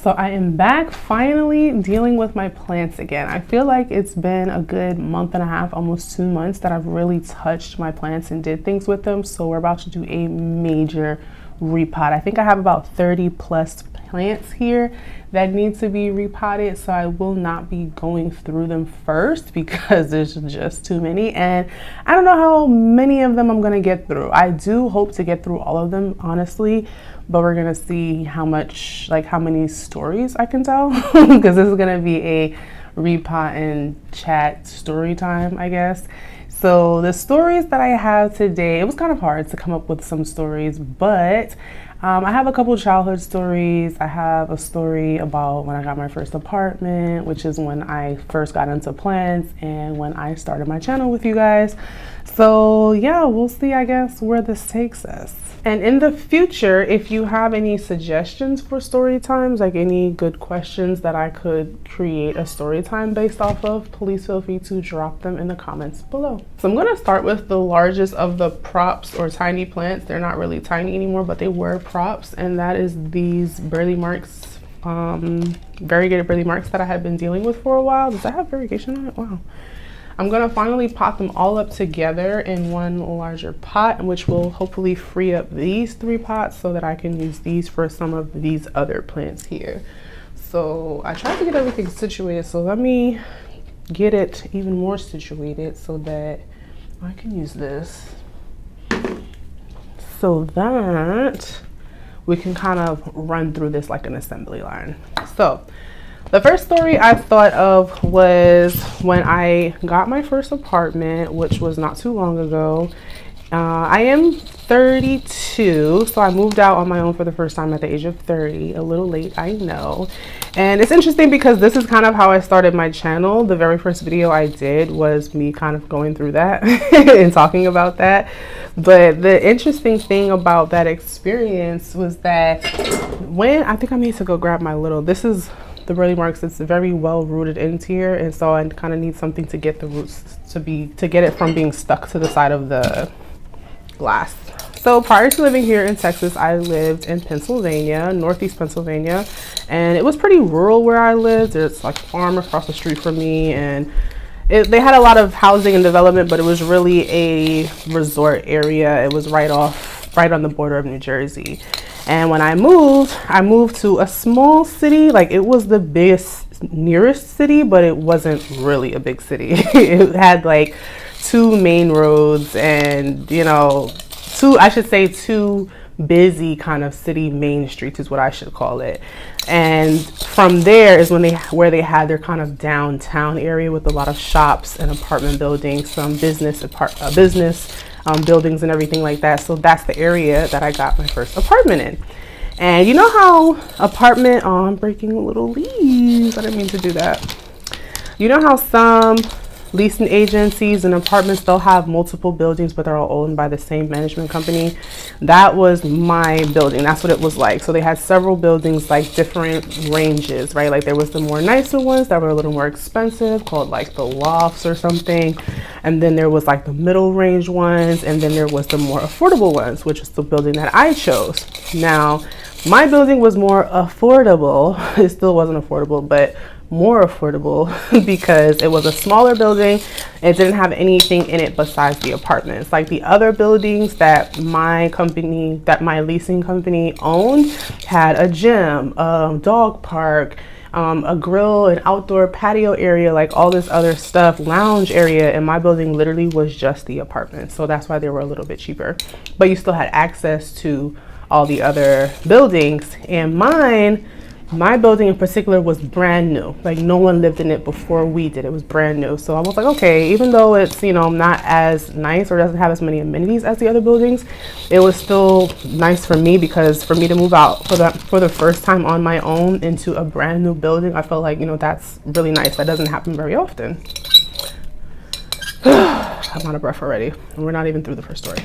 So I am back finally dealing with my plants again. I feel like it's been a good month and a half, almost 2 months that I've really touched my plants and did things with them. So we're about to do a major repot. I think I have about 30 plus plants here that need to be repotted, so I will not be going through them first because there's just too many, and I don't know how many of them I'm gonna get through. I do hope to get through all of them, honestly, but we're gonna see how many stories I can tell because this is gonna be a repot and chat story time, I guess. So the stories that I have today, it was kind of hard to come up with some stories, but I have a couple childhood stories. I have a story about when I got my first apartment, which is when I first got into plants and when I started my channel with you guys. So yeah, we'll see, I guess, where this takes us. And in the future, if you have any suggestions for story times, like any good questions that I could create a story time based off of, please feel free to drop them in the comments below. So I'm gonna start with the largest of the props or tiny plants. They're not really tiny anymore, but they were props, and that is these Burley Marks, variegated Burley Marks that I had been dealing with for a while. Does that have variegation on it? Wow. I'm gonna finally pot them all up together in one larger pot, which will hopefully free up these 3 pots so that I can use these for some of these other plants here. So I tried to get everything situated, so let me get it even more situated so that I can use this, so that we can kind of run through this like an assembly line. So the first story I thought of was when I got my first apartment, which was not too long ago. I am 32, so I moved out on my own for the first time at the age of 30. A little late, I know. And it's interesting because this is kind of how I started my channel. The very first video I did was me kind of going through that and talking about that. But the interesting thing about that experience was that when I think I need to go grab my little, this is the Burley Marks. It's very well rooted into here, and so I kind of need something to get the roots to get it from being stuck to the side of the glass. So prior to living here in Texas, I lived in Pennsylvania, Northeast Pennsylvania, and it was pretty rural where I lived. There's like a farm across the street from me, and they had a lot of housing and development, but it was really a resort area. It was right on the border of New Jersey. And when I moved to a small city. Like, it was the nearest city, but it wasn't really a big city. It had like 2 main roads and, you know, two busy kind of city main streets is what I should call it. And from there is where they had their kind of downtown area with a lot of shops and apartment buildings, some business buildings and everything like that. So that's the area that I got my first apartment in. And you know how I'm breaking little leaves. I didn't mean to do that. You know how some leasing agencies and apartments, they'll have multiple buildings, but they're all owned by the same management company? That was my building. That's what it was like. So they had several buildings, like different ranges, right? Like there was the more nicer ones that were a little more expensive, called like the lofts or something. And then there was like the middle range ones. And then there was the more affordable ones, which is the building that I chose. Now, my building was more affordable. It still wasn't affordable, but more affordable because it was a smaller building. It didn't have anything in it besides the apartments. Like the other buildings that my leasing company owned had a gym, a dog park, a grill, an outdoor patio area, like all this other stuff, lounge area, and my building literally was just the apartments. So that's why they were a little bit cheaper, but you still had access to all the other buildings. And my building in particular was brand new. Like no one lived in it before we did. It was brand new. So I was like, okay, even though it's, you know, not as nice or doesn't have as many amenities as the other buildings, it was still nice for me, because for me to move out for the first time on my own into a brand new building, I felt like, you know, that's really nice. That doesn't happen very often. I'm out of breath already, and we're not even through the first story.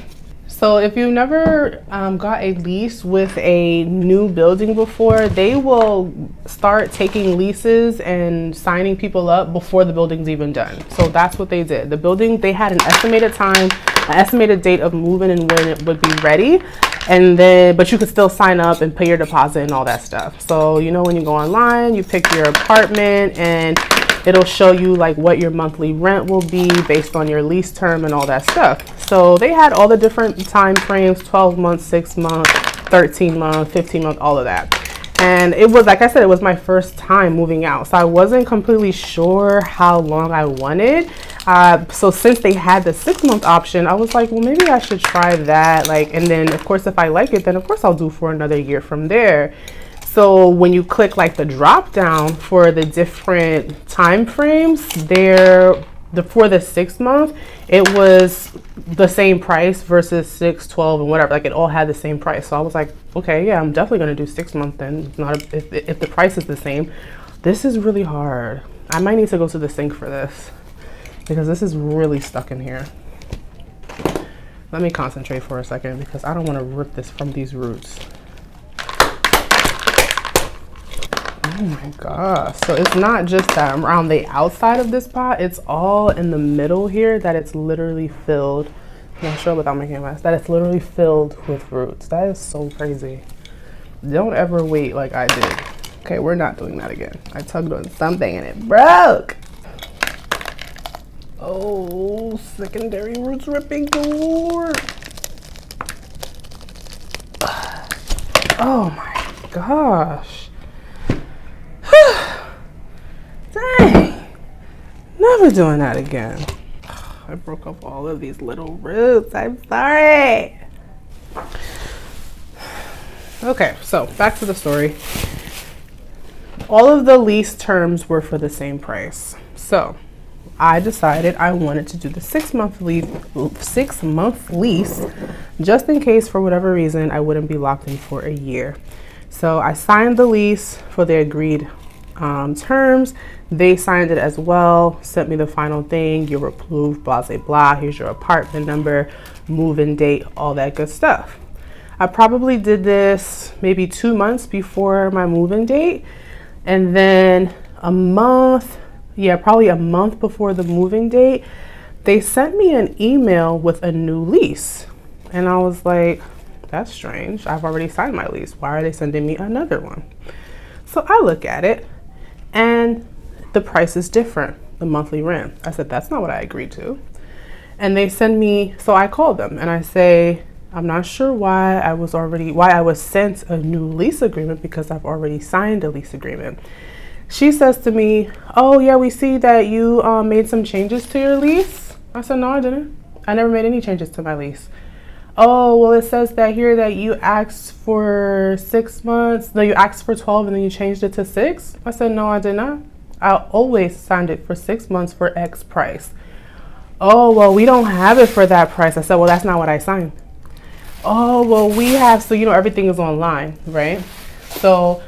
So if you never got a lease with a new building before, they will start taking leases and signing people up before the building's even done. So that's what they did. The building, they had an estimated time, an estimated date of moving and when it would be ready. And then, but you could still sign up and pay your deposit and all that stuff. So, you know, when you go online, you pick your apartment and it'll show you like what your monthly rent will be based on your lease term and all that stuff. So they had all the different time frames, 12 months, 6 months, 13 months, 15 months, all of that. And it was, like I said, it was my first time moving out. So I wasn't completely sure how long I wanted. So since they had the 6-month option, I was like, well, maybe I should try that. Like, and then of course, if I like it, then of course I'll do for another year from there. So when you click like the drop down for the different time frames, for the 6 month, it was the same price versus 6, 12, and whatever. Like it all had the same price. So I was like, okay, yeah, I'm definitely gonna do 6 month then. If the price is the same. This is really hard. I might need to go to the sink for this because this is really stuck in here. Let me concentrate for a second because I don't want to rip this from these roots. Oh my gosh. So it's not just that around the outside of this pot, it's all in the middle here that it's literally filled. I'm not sure without making a mess, that it's literally filled with roots. That is so crazy. Don't ever wait like I did. Okay, we're not doing that again. I tugged on something and it broke. Oh, secondary roots ripping door. Oh my gosh. Dang, never doing that again. I broke up all of these little roots. I'm sorry. Okay, so back to the story. All of the lease terms were for the same price. So I decided I wanted to do the 6-month lease just in case for whatever reason I wouldn't be locked in for a year. So I signed the lease for the agreed terms. They signed it as well, sent me the final thing. You're approved, blah, blah, blah. Here's your apartment number, move-in date, all that good stuff. I probably did this maybe 2 months before my move-in date. And then probably a month before the moving date, they sent me an email with a new lease. And I was like, that's strange. I've already signed my lease. Why are they sending me another one? So I look at it and the price is different, the monthly rent. I said, that's not what I agreed to. And they send me, so I called them and I say, I'm not sure why I was sent a new lease agreement because I've already signed a lease agreement. She says to me, oh yeah, we see that you made some changes to your lease. I said, no, I didn't. I never made any changes to my lease. Oh, well, it says that here that you asked for 6 months. No, you asked for 12 and then you changed it to 6. I said, no, I did not. I always signed it for 6 months for X price. Oh, well, we don't have it for that price. I said, well, that's not what I signed. Oh, well, we have, so, you know, everything is online, right? So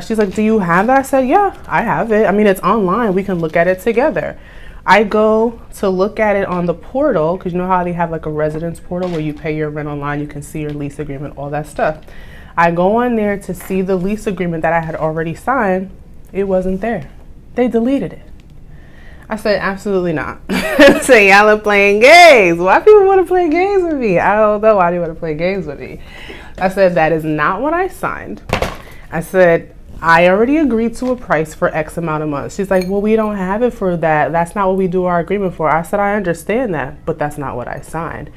she's like, do you have that? I said, yeah, I have it. I mean, it's online. We can look at it together. I go to look at it on the portal because you know how they have like a residence portal where you pay your rent online, you can see your lease agreement, all that stuff. I go on there to see the lease agreement that I had already signed. It wasn't there. They deleted it. I said, absolutely not. So y'all are playing games. Why people want to play games with me? I don't know why they want to play games with me. I said, that is not what I signed. I said, I already agreed to a price for X amount of months. She's like, well, we don't have it for that. That's not what we do our agreement for. I said, I understand that, but that's not what I signed.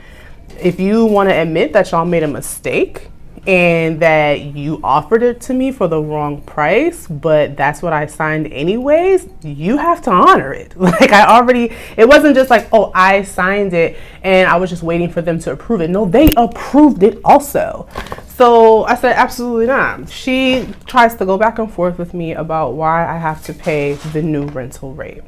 If you want to admit that y'all made a mistake and that you offered it to me for the wrong price, but that's what I signed anyways, you have to honor it. Like it wasn't just like, oh, I signed it and I was just waiting for them to approve it. No, they approved it also. So I said, absolutely not. She tries to go back and forth with me about why I have to pay the new rental rate.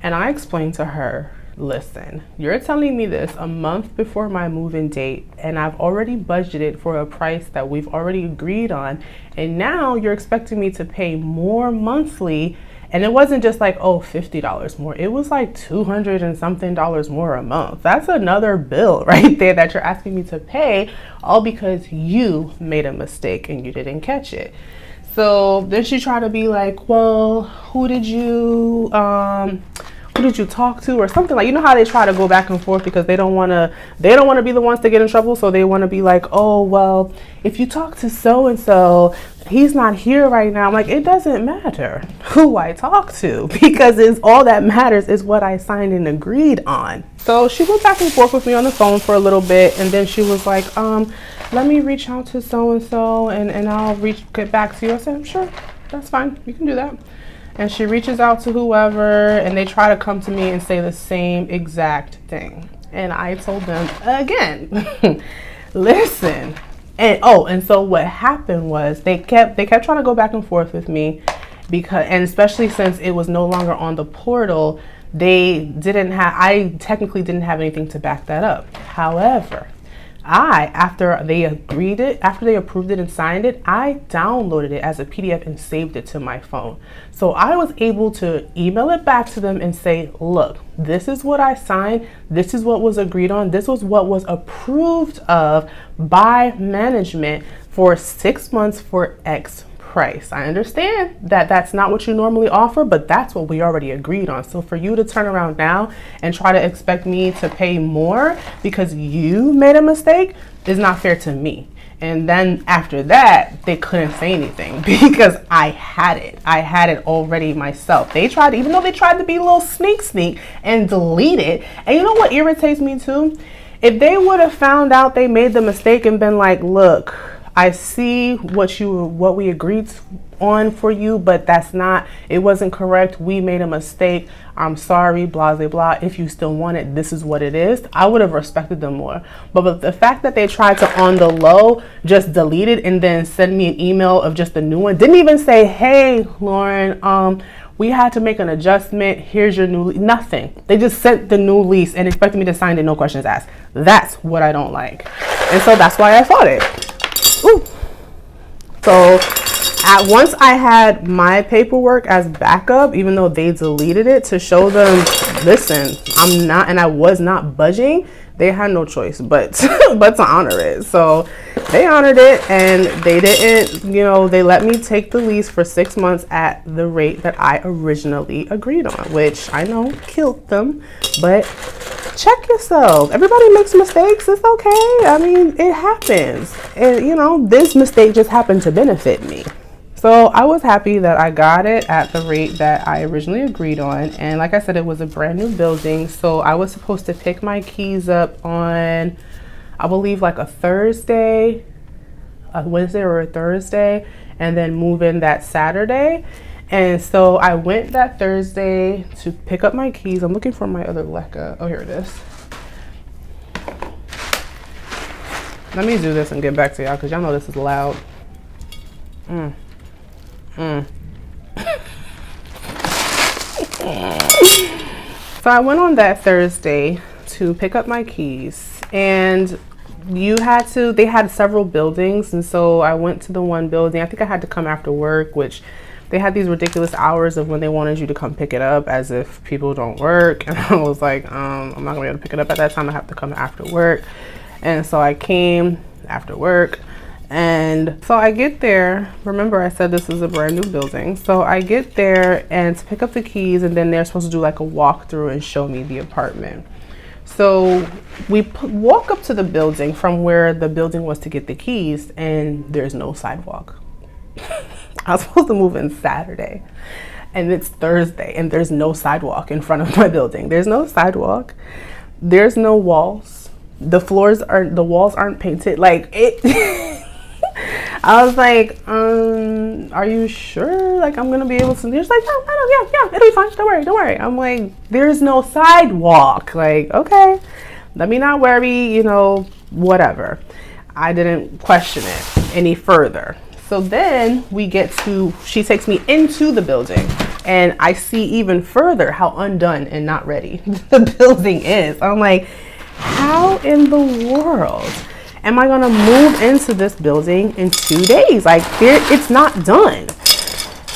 And I explained to her, listen, you're telling me this a month before my move-in date, and I've already budgeted for a price that we've already agreed on. And now you're expecting me to pay more monthly And it wasn't just like, oh, $50 more. It was like $200 and something more a month. That's another bill right there that you're asking me to pay, all because you made a mistake and you didn't catch it. So then she tried to be like, well, who did you talk to, or something, like, you know how they try to go back and forth because they don't want to be the ones to get in trouble. So they want to be like, oh, well, if you talk to so and so, he's not here right now. I'm like, it doesn't matter who I talk to, because it's all that matters is what I signed and agreed on. So she went back and forth with me on the phone for a little bit, and then she was like, let me reach out to so and so and I'll get back to you. I said, sure, that's fine, you can do that. And she reaches out to whoever, and they try to come to me and say the same exact thing. And I told them again, listen. And so what happened was they kept trying to go back and forth with me, and especially since it was no longer on the portal, I technically didn't have anything to back that up. However, after they approved it and signed it, I downloaded it as a PDF and saved it to my phone. So I was able to email it back to them and say, look, this is what I signed. This is what was agreed on. This was what was approved of by management for 6 months for X price. I understand that that's not what you normally offer, but that's what we already agreed on. So for you to turn around now and try to expect me to pay more because you made a mistake is not fair to me. And then after that, they couldn't say anything because I had it already myself. Even though they tried to be a little sneak and delete it. And you know what irritates me too? If they would have found out they made the mistake and been like, look, I see what we agreed on for you, but it wasn't correct. We made a mistake. I'm sorry, blah, blah, blah. If you still want it, this is what it is. I would have respected them more. But the fact that they tried to, on the low, just delete it and then send me an email of just a new one, didn't even say, hey, Lauren, we had to make an adjustment. Here's your new lease. Nothing. They just sent the new lease and expected me to sign it, no questions asked. That's what I don't like. And so that's why I fought it. Ooh. So once I had my paperwork as backup, even though they deleted it, to show them, listen, I was not budging, they had no choice but to honor it. So they honored it, and they didn't, they let me take the lease for 6 months at the rate that I originally agreed on, which I know killed them, but check yourself. Everybody makes mistakes. It's okay. I mean, it happens. And, this mistake just happened to benefit me. So I was happy that I got it at the rate that I originally agreed on. And like I said, it was a brand new building. So I was supposed to pick my keys up on, I believe, like a Thursday, a Wednesday or a Thursday, and then move in that Saturday. And so I went that Thursday to pick up my keys. I'm looking for my other Leica. Oh, here it is. Let me do this and get back to y'all because y'all know this is loud. So I went on that Thursday to pick up my keys, and they had several buildings, and so I went to the one building. I think I had to come after work, which they had these ridiculous hours of when they wanted you to come pick it up, as if people don't work. And I was like, I'm not gonna be able to pick it up at that time. I have to come after work. And so I came after work. And so I get there. Remember, I said this is a brand new building. So I get there and to pick up the keys, and then they're supposed to do like a walkthrough and show me the apartment. So we walk up to the building from where the building was to get the keys, and there's no sidewalk. I was supposed to move in Saturday, and it's Thursday, and there's no sidewalk in front of my building. There's no sidewalk. There's no walls. The walls aren't painted. Like it. I was like, are you sure? Like, I'm gonna be able to? They're just like, yeah, it'll be fine. Don't worry. I'm like, there's no sidewalk. Like, okay, let me not worry. Whatever. I didn't question it any further. So then she takes me into the building, and I see even further how undone and not ready the building is. I'm like, how in the world am I gonna move into this building in 2 days? Like, it's not done.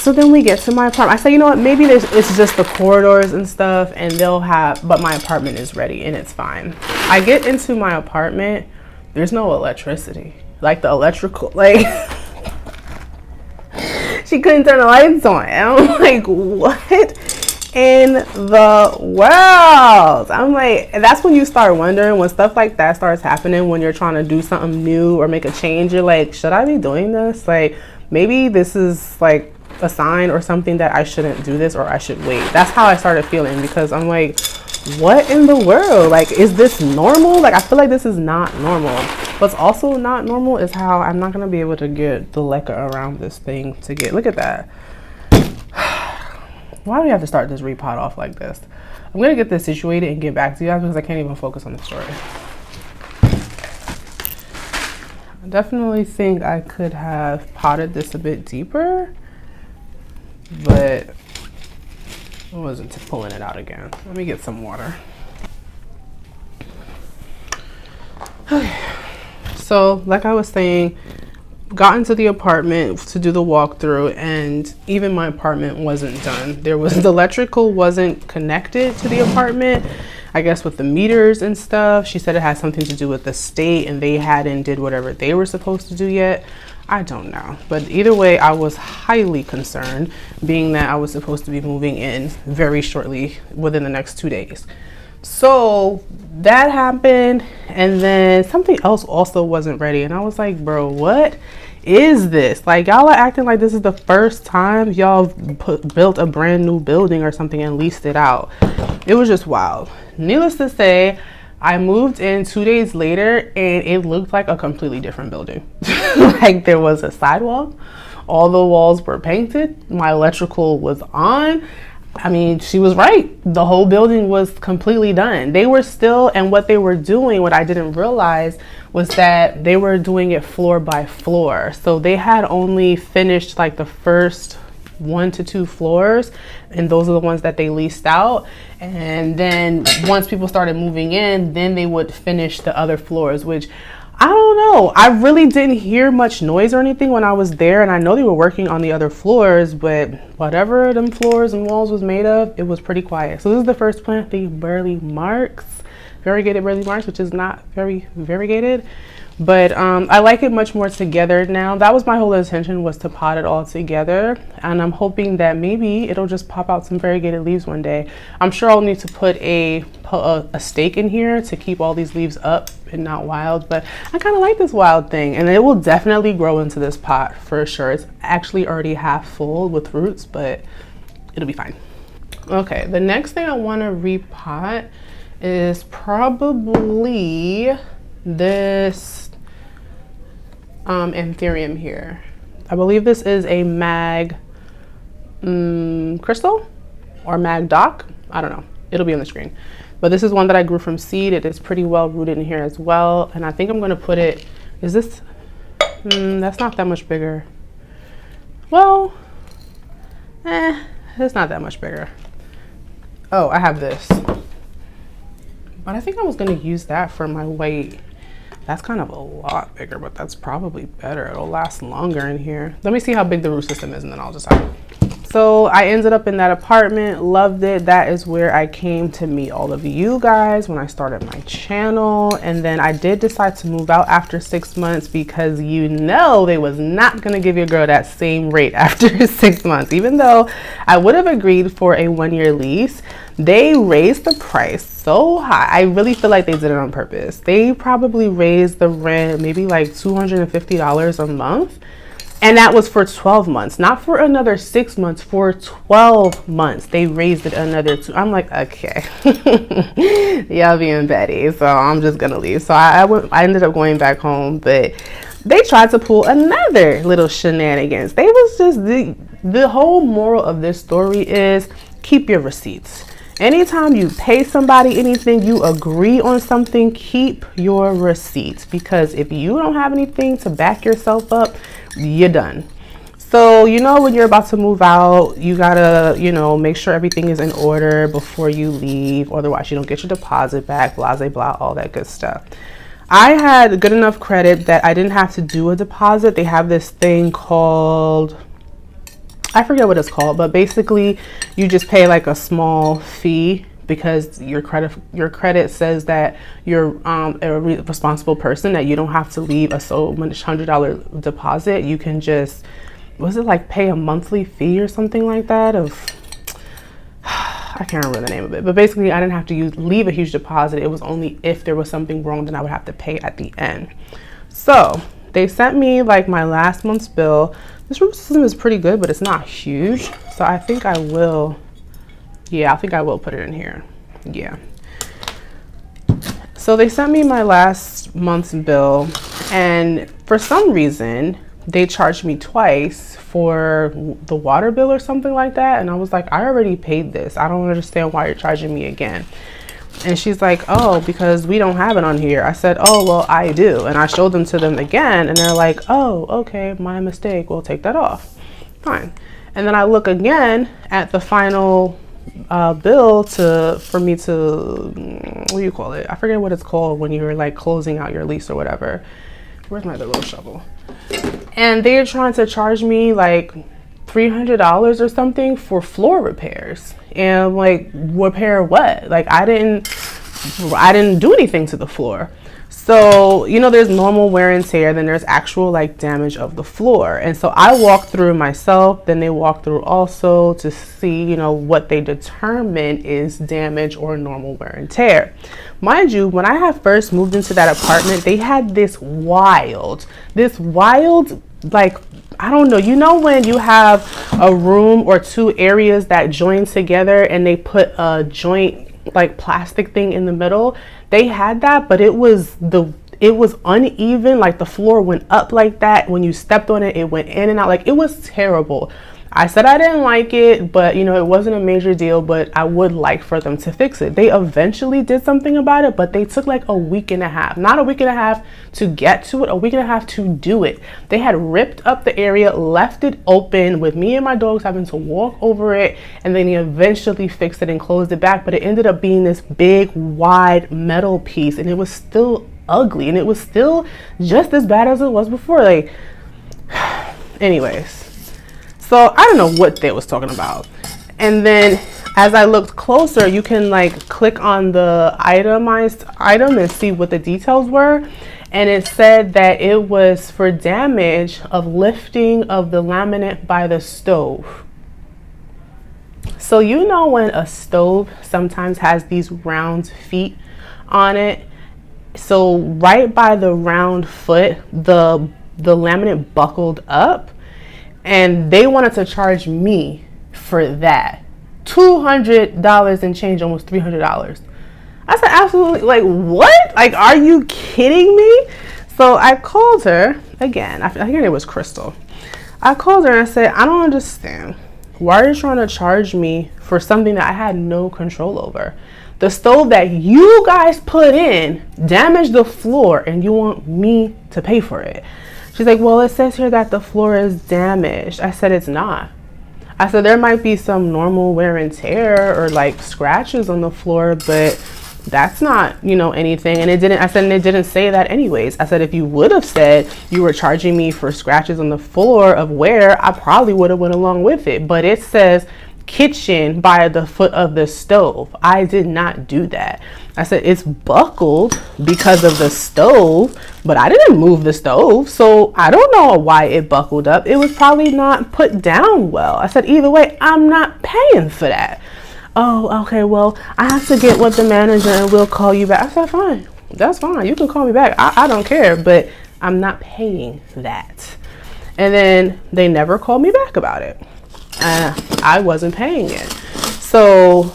So then we get to my apartment. I say, you know what, maybe it's just the corridors and stuff, and but my apartment is ready and it's fine. I get into my apartment, there's no electricity. Like the electrical, like she couldn't turn the lights on. And I'm like, what in the world? I'm like, that's when you start wondering, when stuff like that starts happening, when you're trying to do something new or make a change, you're like, should I be doing this? Like, maybe this is like a sign or something that I shouldn't do this, or I should wait. That's how I started feeling, because I'm like, what in the world? Like, is this normal? Like, I feel like this is not normal. What's also not normal is how I'm not gonna be able to get the leca around this thing to get, look at that. Why do we have to start this repot off like this? I'm gonna get this situated and get back to you guys, because I can't even focus on the story. I definitely think I could have potted this a bit deeper, but I wasn't pulling it out again. Let me get some water. Okay. So like I was saying, got into the apartment to do the walkthrough, and even my apartment wasn't done. The electrical wasn't connected to the apartment, I guess with the meters and stuff. She said it had something to do with the state, and they hadn't did whatever they were supposed to do yet. I don't know, but either way, I was highly concerned, being that I was supposed to be moving in very shortly, within the next 2 days. So that happened, and then something else also wasn't ready, and I was like, bro, what is this? Like, y'all are acting like this is the first time y'all built a brand new building or something and leased it out. It was just wild. Needless to say, I moved in 2 days later, and it looked like a completely different building. Like, there was a sidewalk, all the walls were painted, my electrical was on. I mean, she was right. The whole building was completely done. They were still, and what they were doing, what I didn't realize, was that they were doing it floor by floor. So they had only finished like the first 1 to 2 floors, and those are the ones that they leased out. And then once people started moving in, then they would finish the other floors, which I don't know. I really didn't hear much noise or anything when I was there, and I know they were working on the other floors, but whatever them floors and walls was made of, it was pretty quiet. So this is the first plant, the variegated burley marks, which is not very variegated, but I like it much more together now. That was my whole intention, was to pot it all together, and I'm hoping that maybe it'll just pop out some variegated leaves one day. I'm sure I'll need to put a stake in here to keep all these leaves up and not wild, but I kind of like this wild thing, and it will definitely grow into this pot for sure. It's actually already half full with roots, but it'll be fine. Okay, the next thing I want to repot is probably this anthurium here. I believe this is a mag crystal or mag doc. I don't know. It'll be on the screen. But this is one that I grew from seed. It is pretty well rooted in here as well. And I think I'm going to put it, is this, that's not that much bigger. Well, it's not that much bigger. Oh, I have this. But I think I was going to use that for my weight. That's kind of a lot bigger, but that's probably better. It'll last longer in here. Let me see how big the root system is, and then I'll decide. So I ended up in that apartment, loved it. That is where I came to meet all of you guys when I started my channel. And then I did decide to move out after 6 months, because you know they was not gonna give your girl that same rate after 6 months. Even though I would have agreed for a 1-year lease, they raised the price so high. I really feel like they did it on purpose. They probably raised the rent maybe like $250 a month. And that was for 12 months, not for another 6 months, for 12 months. They raised it another 2. I'm like, okay, y'all being petty, so I'm just gonna leave. So I ended up going back home, but they tried to pull another little shenanigans. They was just, the whole moral of this story is keep your receipts. Anytime you pay somebody anything, you agree on something, keep your receipts, because if you don't have anything to back yourself up, you're done. So, you know, when you're about to move out, you gotta, you know, make sure everything is in order before you leave. Otherwise, you don't get your deposit back, blah, blah, blah, all that good stuff. I had good enough credit that I didn't have to do a deposit. They have this thing called, I forget what it's called, but basically you just pay like a small fee because your credit says that you're a responsible person, that you don't have to leave a so much $100 deposit. You can just, was it like pay a monthly fee or something like that of, I can't remember the name of it, but basically I didn't have to leave a huge deposit. It was only if there was something wrong, then I would have to pay at the end. So they sent me like my last month's bill. This root system is pretty good, but it's not huge. So I think I will, yeah, I think I will put it in here. Yeah. So they sent me my last month's bill, and for some reason they charged me twice for the water bill or something like that. And I was like, I already paid this. I don't understand why you're charging me again. And she's like, oh, because we don't have it on here. I said, oh, well, I do. And I showed them to them again, and they're like, oh, okay, my mistake. We'll take that off. Fine. And then I look again at the final bill for me to, what do you call it? I forget what it's called when you're like closing out your lease or whatever. Where's my little shovel? And they're trying to charge me like $300 or something for floor repairs. And I'm like, repair what? Like I didn't do anything to the floor. So, you know, there's normal wear and tear, then there's actual like damage of the floor. And so I walked through myself, then they walked through also to see, you know, what they determine is damage or normal wear and tear. Mind you, when I had first moved into that apartment, they had this wild, like, I don't know, you know when you have a room or two areas that join together and they put a joint like plastic thing in the middle? They had that, but it was uneven, like the floor went up like that. When you stepped on it, it went in and out. Like it was terrible. I said I didn't like it, but you know, it wasn't a major deal, but I would like for them to fix it. They eventually did something about it, but they took like a week and a half, not a week and a half to get to it, a week and a half to do it. They had ripped up the area, left it open with me and my dogs having to walk over it, and then they eventually fixed it and closed it back. But it ended up being this big, wide metal piece, and it was still ugly, and it was still just as bad as it was before. Like, anyways. So I don't know what they was talking about. And then as I looked closer, you can like click on the itemized item and see what the details were. And it said that it was for damage of lifting of the laminate by the stove. So you know when a stove sometimes has these round feet on it. So right by the round foot, the laminate buckled up. And they wanted to charge me for that. $200 and change, almost $300. I said, absolutely, like, what? Like, are you kidding me? So I called her again. I think her name was Crystal. I called her and I said, I don't understand. Why are you trying to charge me for something that I had no control over? The stove that you guys put in damaged the floor and you want me to pay for it. She's like, well, it says here that the floor is damaged. I said, it's not. I said, there might be some normal wear and tear or like scratches on the floor, but that's not, you know, anything. And it didn't, I said, and it didn't say that anyways. I said, if you would have said you were charging me for scratches on the floor of wear, I probably would have went along with it. But it says kitchen by the foot of the stove. I did not do that. I said, it's buckled because of the stove, but I didn't move the stove, so I don't know why it buckled up. It was probably not put down well. I said, either way, I'm not paying for that. Oh, okay, well, I have to get with the manager and we'll call you back. I said, fine, that's fine. You can call me back. I don't care, but I'm not paying that. And then they never called me back about it. I wasn't paying it. So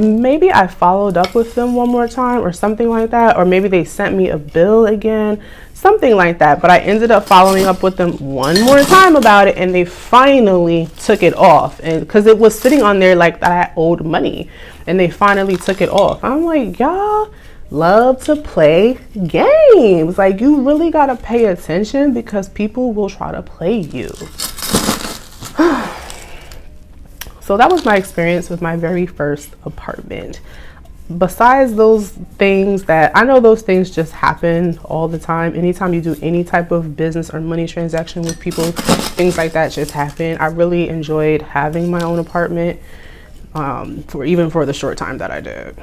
maybe I followed up with them one more time or something like that, or maybe they sent me a bill again, something like that. But I ended up following up with them one more time about it, and they finally took it off. And because it was sitting on there like that I owed money, and they finally took it off. I'm like, y'all love to play games. Like, you really gotta pay attention because people will try to play you. So that was my experience with my very first apartment. besides those things that I know, those things just happen all the time. Anytime you do any type of business or money transaction with people, things like that just happen. I really enjoyed having my own apartment, for the short time that I did.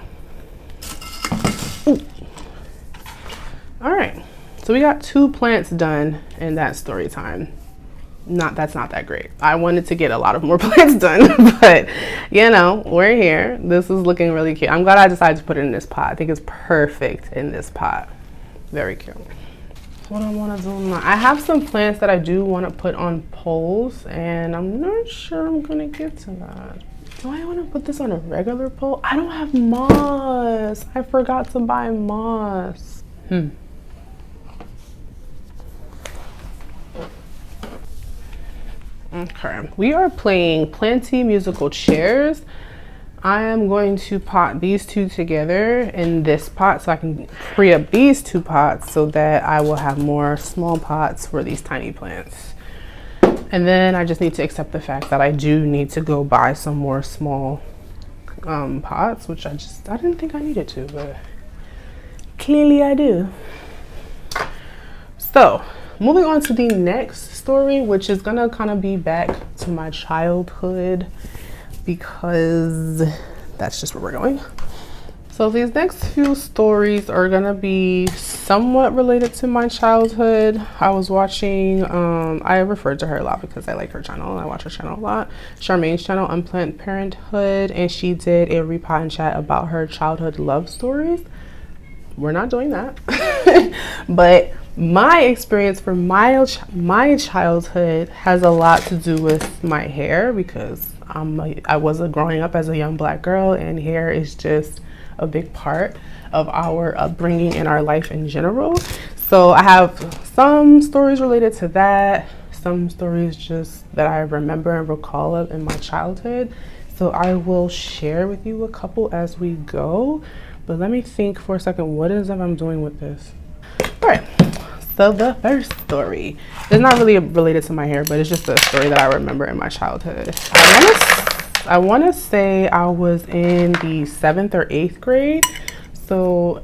Ooh. All right, so we got 2 plants done in that story time. That's not that great. I wanted to get a lot of more plants done, but you know, we're here. This is looking really cute. I'm glad I decided to put it in this pot. I think it's perfect in this pot. Very cute. What I want to do now, I have some plants that I do want to put on poles, and I'm not sure I'm gonna get to that. Do I want to put this on a regular pole? I don't have moss. I forgot to buy moss. Okay, we are playing Planty musical chairs. I am going to pot these 2 together in this pot so I can free up these 2 pots so that I will have more small pots for these tiny plants. And then I just need to accept the fact that I do need to go buy some more small pots, which I didn't think I needed to, but clearly I do. So moving on to the next story, which is gonna kind of be back to my childhood because that's just where we're going. So these next few stories are gonna be somewhat related to my childhood. I was watching, I referred to her a lot because I like her channel. I watch her channel a lot. Charmaine's channel, Unplanned Parenthood, and she did a Repot and chat about her childhood love stories. We're not doing that, but my experience for my childhood has a lot to do with my hair because I was growing up as a young Black girl, and hair is just a big part of our upbringing and our life in general. So I have some stories related to that, some stories just that I remember and recall of in my childhood. So I will share with you a couple as we go. But let me think for a second, what is it I'm doing with this? All right, so the first story is not really related to my hair, but it's just a story that I remember in my childhood. I want to say I was in the 7th or 8th grade. So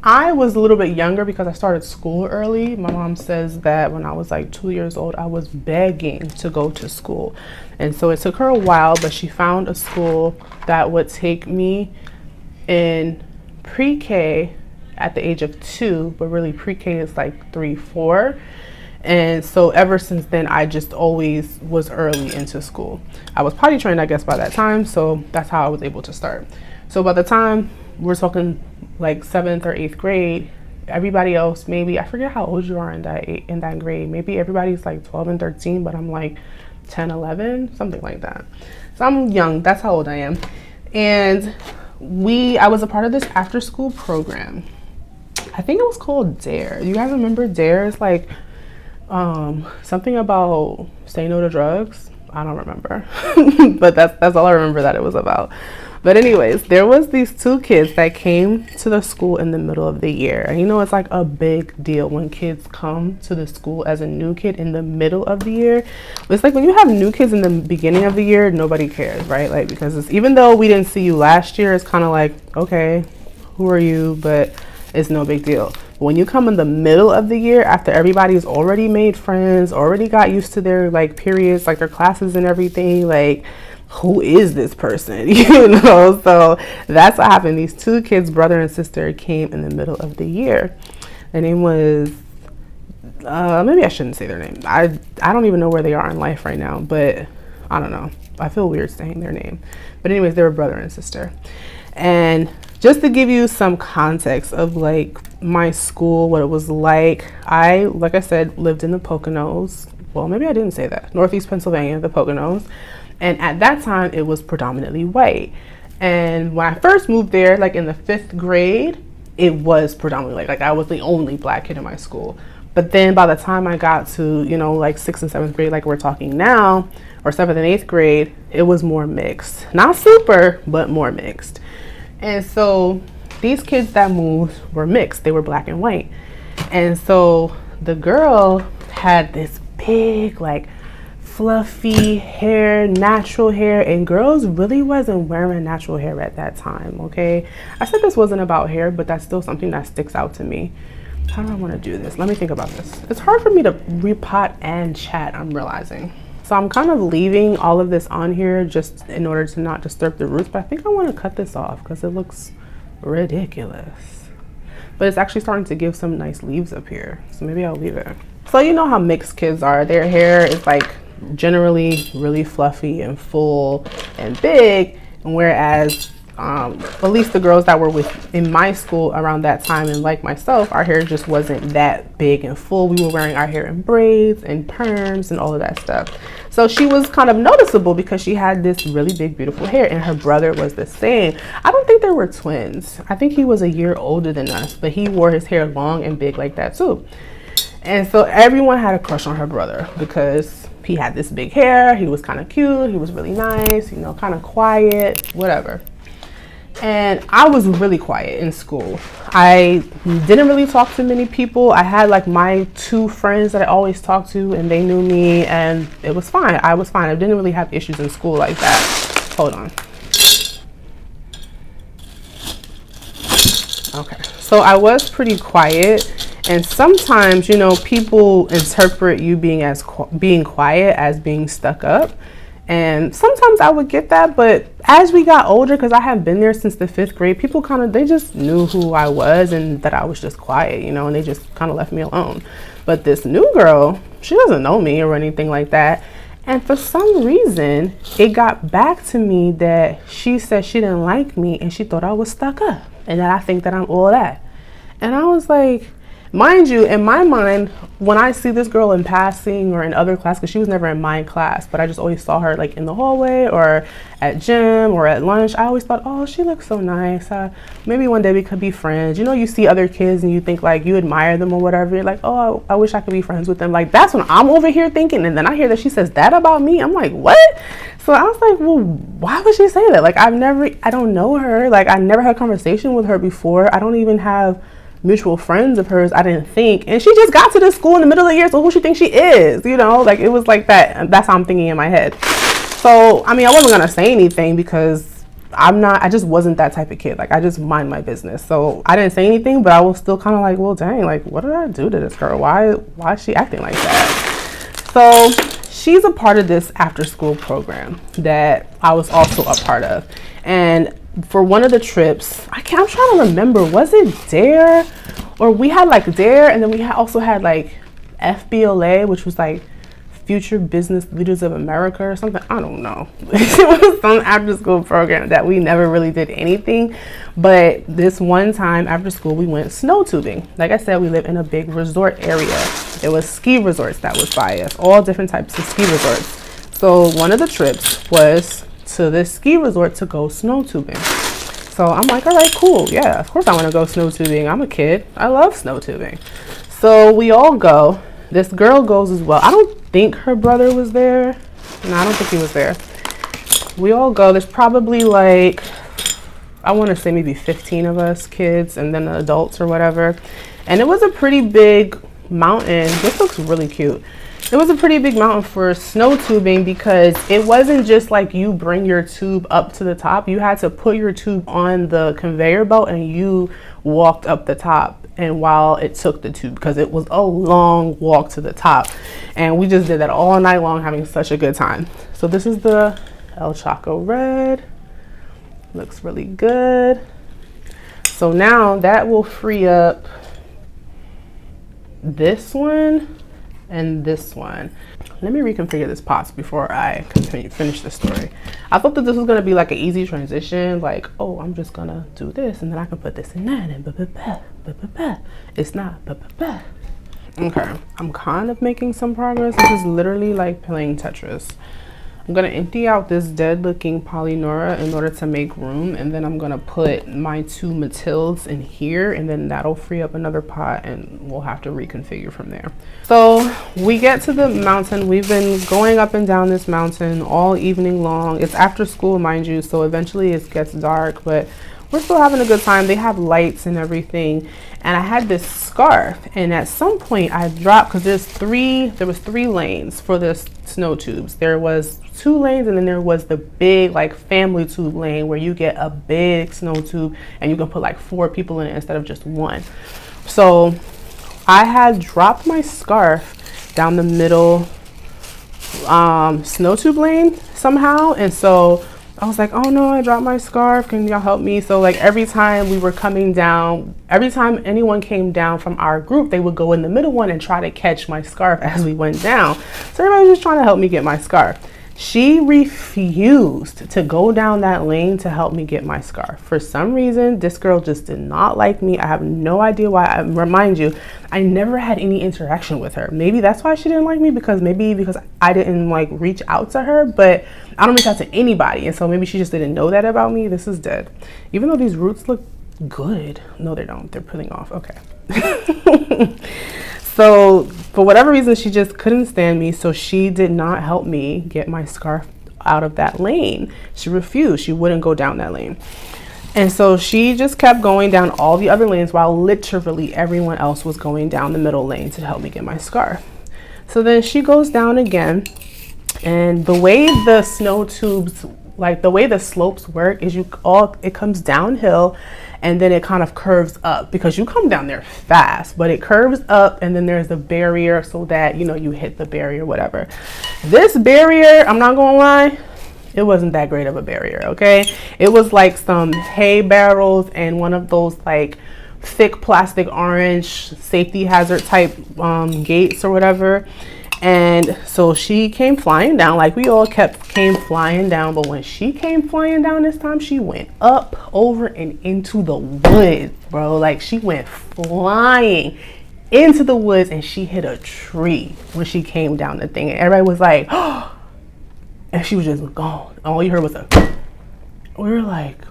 I was a little bit younger because I started school early. My mom says that when I was like 2 years old, I was begging to go to school. And so it took her a while, but she found a school that would take me in pre-K at the age of 2, but really pre-K is like 3, 4. And so ever since then, I just always was early into school. I was potty trained, I guess, by that time. So that's how I was able to start. So by the time we're talking like 7th or 8th grade, everybody else, maybe, I forget how old you are in that grade. Maybe everybody's like 12 and 13, but I'm like 10, 11, something like that. So I'm young. That's how old I am. And I was a part of this after school program. I think it was called DARE. You guys remember DARE? It's like something about say no to drugs. I don't remember, but that's all I remember that it was about. But anyways, there was these 2 kids that came to the school in the middle of the year. And you know, it's like a big deal when kids come to the school as a new kid in the middle of the year. It's like when you have new kids in the beginning of the year, nobody cares, right? Like, because even though we didn't see you last year, it's kind of like, okay, who are you? But it's no big deal. When you come in the middle of the year after everybody's already made friends, already got used to their like periods, like their classes and everything, like, who is this person? You know, so that's what happened. These 2 kids, brother and sister, came in the middle of the year. Their name was, maybe I shouldn't say their name. I don't even know where they are in life right now, but I don't know. I feel weird saying their name. But anyways, they were brother and sister. And just to give you some context of like my school, what it was like I said, lived in the Poconos. Well, maybe I didn't say that. Northeast Pennsylvania, the Poconos. And at that time, it was predominantly white. And when I first moved there, like in the 5th grade, it was predominantly like I was the only Black kid in my school. But then by the time I got to, you know, like 6th and 7th grade, like we're talking now, or 7th and 8th grade, it was more mixed. Not super, but more mixed. And so these kids that moved were mixed. They were Black and white. And so the girl had this big, like, fluffy hair, natural hair, and girls really wasn't wearing natural hair at that time, okay? I said this wasn't about hair, but that's still something that sticks out to me. How do I want to do this? Let me think about this. It's hard for me to repot and chat, I'm realizing. So I'm kind of leaving all of this on here just in order to not disturb the roots, but I think I want to cut this off because it looks ridiculous. But it's actually starting to give some nice leaves up here, so maybe I'll leave it. So you know how mixed kids are. Their hair is like generally really fluffy and full and big, and whereas at least the girls that were in my school around that time, and like myself, our hair just wasn't that big and full. We were wearing our hair in braids and perms and all of that stuff. So she was kind of noticeable because she had this really big, beautiful hair, and her brother was the same. I don't think they were twins. I think he was a year older than us, but he wore his hair long and big like that too. And so everyone had a crush on her brother because he had this big hair. He was kind of cute. He was really nice, you know, kind of quiet, whatever. And I was really quiet in school. I didn't really talk to many people. I had like my 2 friends that I always talked to, and they knew me, and it was fine. I was fine. I didn't really have issues in school like that. Hold on. Okay, so I was pretty quiet, and sometimes, you know, people interpret you being quiet as being stuck up. And sometimes I would get that, but as we got older, because I have been there since the 5th grade, people they just knew who I was and that I was just quiet, you know, and they just kind of left me alone. But this new girl, she doesn't know me or anything like that. And for some reason, it got back to me that she said she didn't like me and she thought I was stuck up and that I think that I'm all that. And I was like, mind you, in my mind, when I see this girl in passing or in other class, because she was never in my class, but I just always saw her like in the hallway or at gym or at lunch, I always thought, oh, she looks so nice. Maybe one day we could be friends. You know, you see other kids and you think like you admire them or whatever. You're like, oh, I wish I could be friends with them. Like, that's when I'm over here thinking. And then I hear that she says that about me. I'm like, what? So I was like, well, why would she say that? Like, I don't know her. Like, I never had a conversation with her before. I don't even have mutual friends of hers, I didn't think. And she just got to this school in the middle of the year, so who she thinks she is, you know? Like, it was like that. And that's how I'm thinking in my head. So, I mean, I wasn't gonna say anything because I just wasn't that type of kid. Like, I just mind my business. So I didn't say anything, but I was still kind of like, well, dang, like, what did I do to this girl? Why is she acting like that? So she's a part of this after school program that I was also a part of. And for one of the trips, I'm trying to remember, was it DARE? Or we had like DARE, and then we also had like FBLA, which was like Future Business Leaders of America or something. I don't know. It was some after school program that we never really did anything. But this one time after school, we went snow tubing. Like I said, we live in a big resort area. There was ski resorts that was by us, all different types of ski resorts. So one of the trips was to this ski resort to go snow tubing. So I'm like, all right, cool. Yeah, of course I want to go snow tubing. I'm a kid. I love snow tubing. So we all go. This girl goes as well. I don't think her brother was there. No, I don't think he was there. We all go. There's probably like, I want to say maybe 15 of us kids and then the adults or whatever. And it was a pretty big mountain. This looks really cute. It was a pretty big mountain for snow tubing because it wasn't just like you bring your tube up to the top. You had to put your tube on the conveyor belt and you walked up the top. And while it took the tube, because it was a long walk to the top. And we just did that all night long, having such a good time. So this is the El Chaco Red. Looks really good. So now that will free up this one and this one. Let me reconfigure this pots before I finish the story. I thought that this was gonna be like an easy transition, like, oh, I'm just gonna do this and then I can put this in that and it's not. Okay, I'm kind of making some progress. This is literally like playing Tetris. I'm gonna empty out this dead looking Polynora in order to make room, and then I'm gonna put my 2 Matildes in here, and then that'll free up another pot and we'll have to reconfigure from there. So we get to the mountain. We've been going up and down this mountain all evening long. It's after school, mind you, so eventually it gets dark, but we're still having a good time. They have lights and everything. And I had this scarf, and at some point I dropped, because there was 3 lanes for the snow tubes. There was 2 lanes, and then there was the big like family tube lane where you get a big snow tube and you can put like 4 people in it instead of just 1. So I had dropped my scarf down the middle snow tube lane somehow, and so I was like, oh no, I dropped my scarf, can y'all help me? So like every time we were coming down, every time anyone came down from our group, they would go in the middle one and try to catch my scarf as we went down. So everybody was just trying to help me get my scarf. She refused to go down that lane to help me get my scarf. For some reason, this girl just did not like me. I have no idea why. I remind you, I never had any interaction with her. Maybe that's why she didn't like me, because I didn't like reach out to her, but I don't reach out to anybody. And so maybe she just didn't know that about me. This is dead. Even though these roots look good. No, they don't. They're peeling off. Okay. So for whatever reason, she just couldn't stand me. So she did not help me get my scarf out of that lane. She refused. She wouldn't go down that lane. And so she just kept going down all the other lanes while literally everyone else was going down the middle lane to help me get my scarf. So then she goes down again. And the way the snow tubes, like the way the slopes work is it comes downhill and then it kind of curves up, because you come down there fast, but it curves up and then there's a barrier so that, you know, you hit the barrier, whatever. This barrier, I'm not gonna lie, it wasn't that great of a barrier, okay? It was like some hay barrels and one of those like thick plastic orange safety hazard type gates or whatever. And so she came flying down, like we all came flying down, but when she came flying down this time, she went up, over, and into the woods, bro. Like she went flying into the woods and she hit a tree when she came down the thing. And everybody was like, oh, and she was just gone. All you heard was we were like,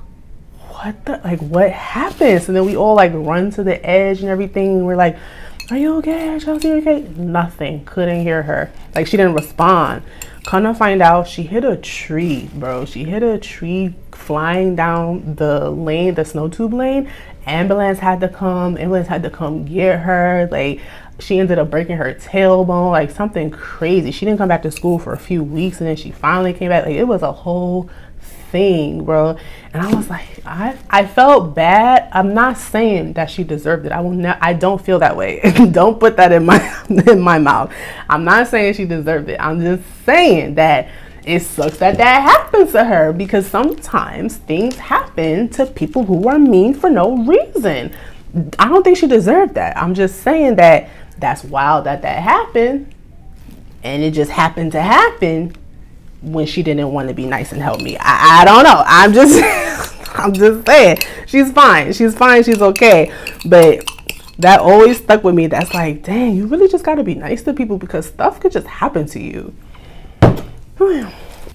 what the, like what happened? So then we all like run to the edge and everything. And we're like, are you okay, Chelsea? Okay? Nothing. Couldn't hear her. Like she didn't respond. Come to find out, she hit a tree, bro. She hit a tree flying down the lane, the snow tube lane. Ambulance had to come get her. Like she ended up breaking her tailbone, like something crazy. She didn't come back to school for a few weeks, and then she finally came back. Like it was a whole thing, bro. And I was like, I felt bad. I'm not saying that she deserved it. I don't feel that way. Don't put that in my mouth. I'm not saying she deserved it. I'm just saying that it sucks that happens to her, because sometimes things happen to people who are mean for no reason. I don't think she deserved that. I'm just saying that that's wild that happened, and it just happened to happen when she didn't want to be nice and help me. I don't know. I'm just I'm just saying she's fine. She's okay. But that always stuck with me. That's like, dang, you really just got to be nice to people, because stuff could just happen to you.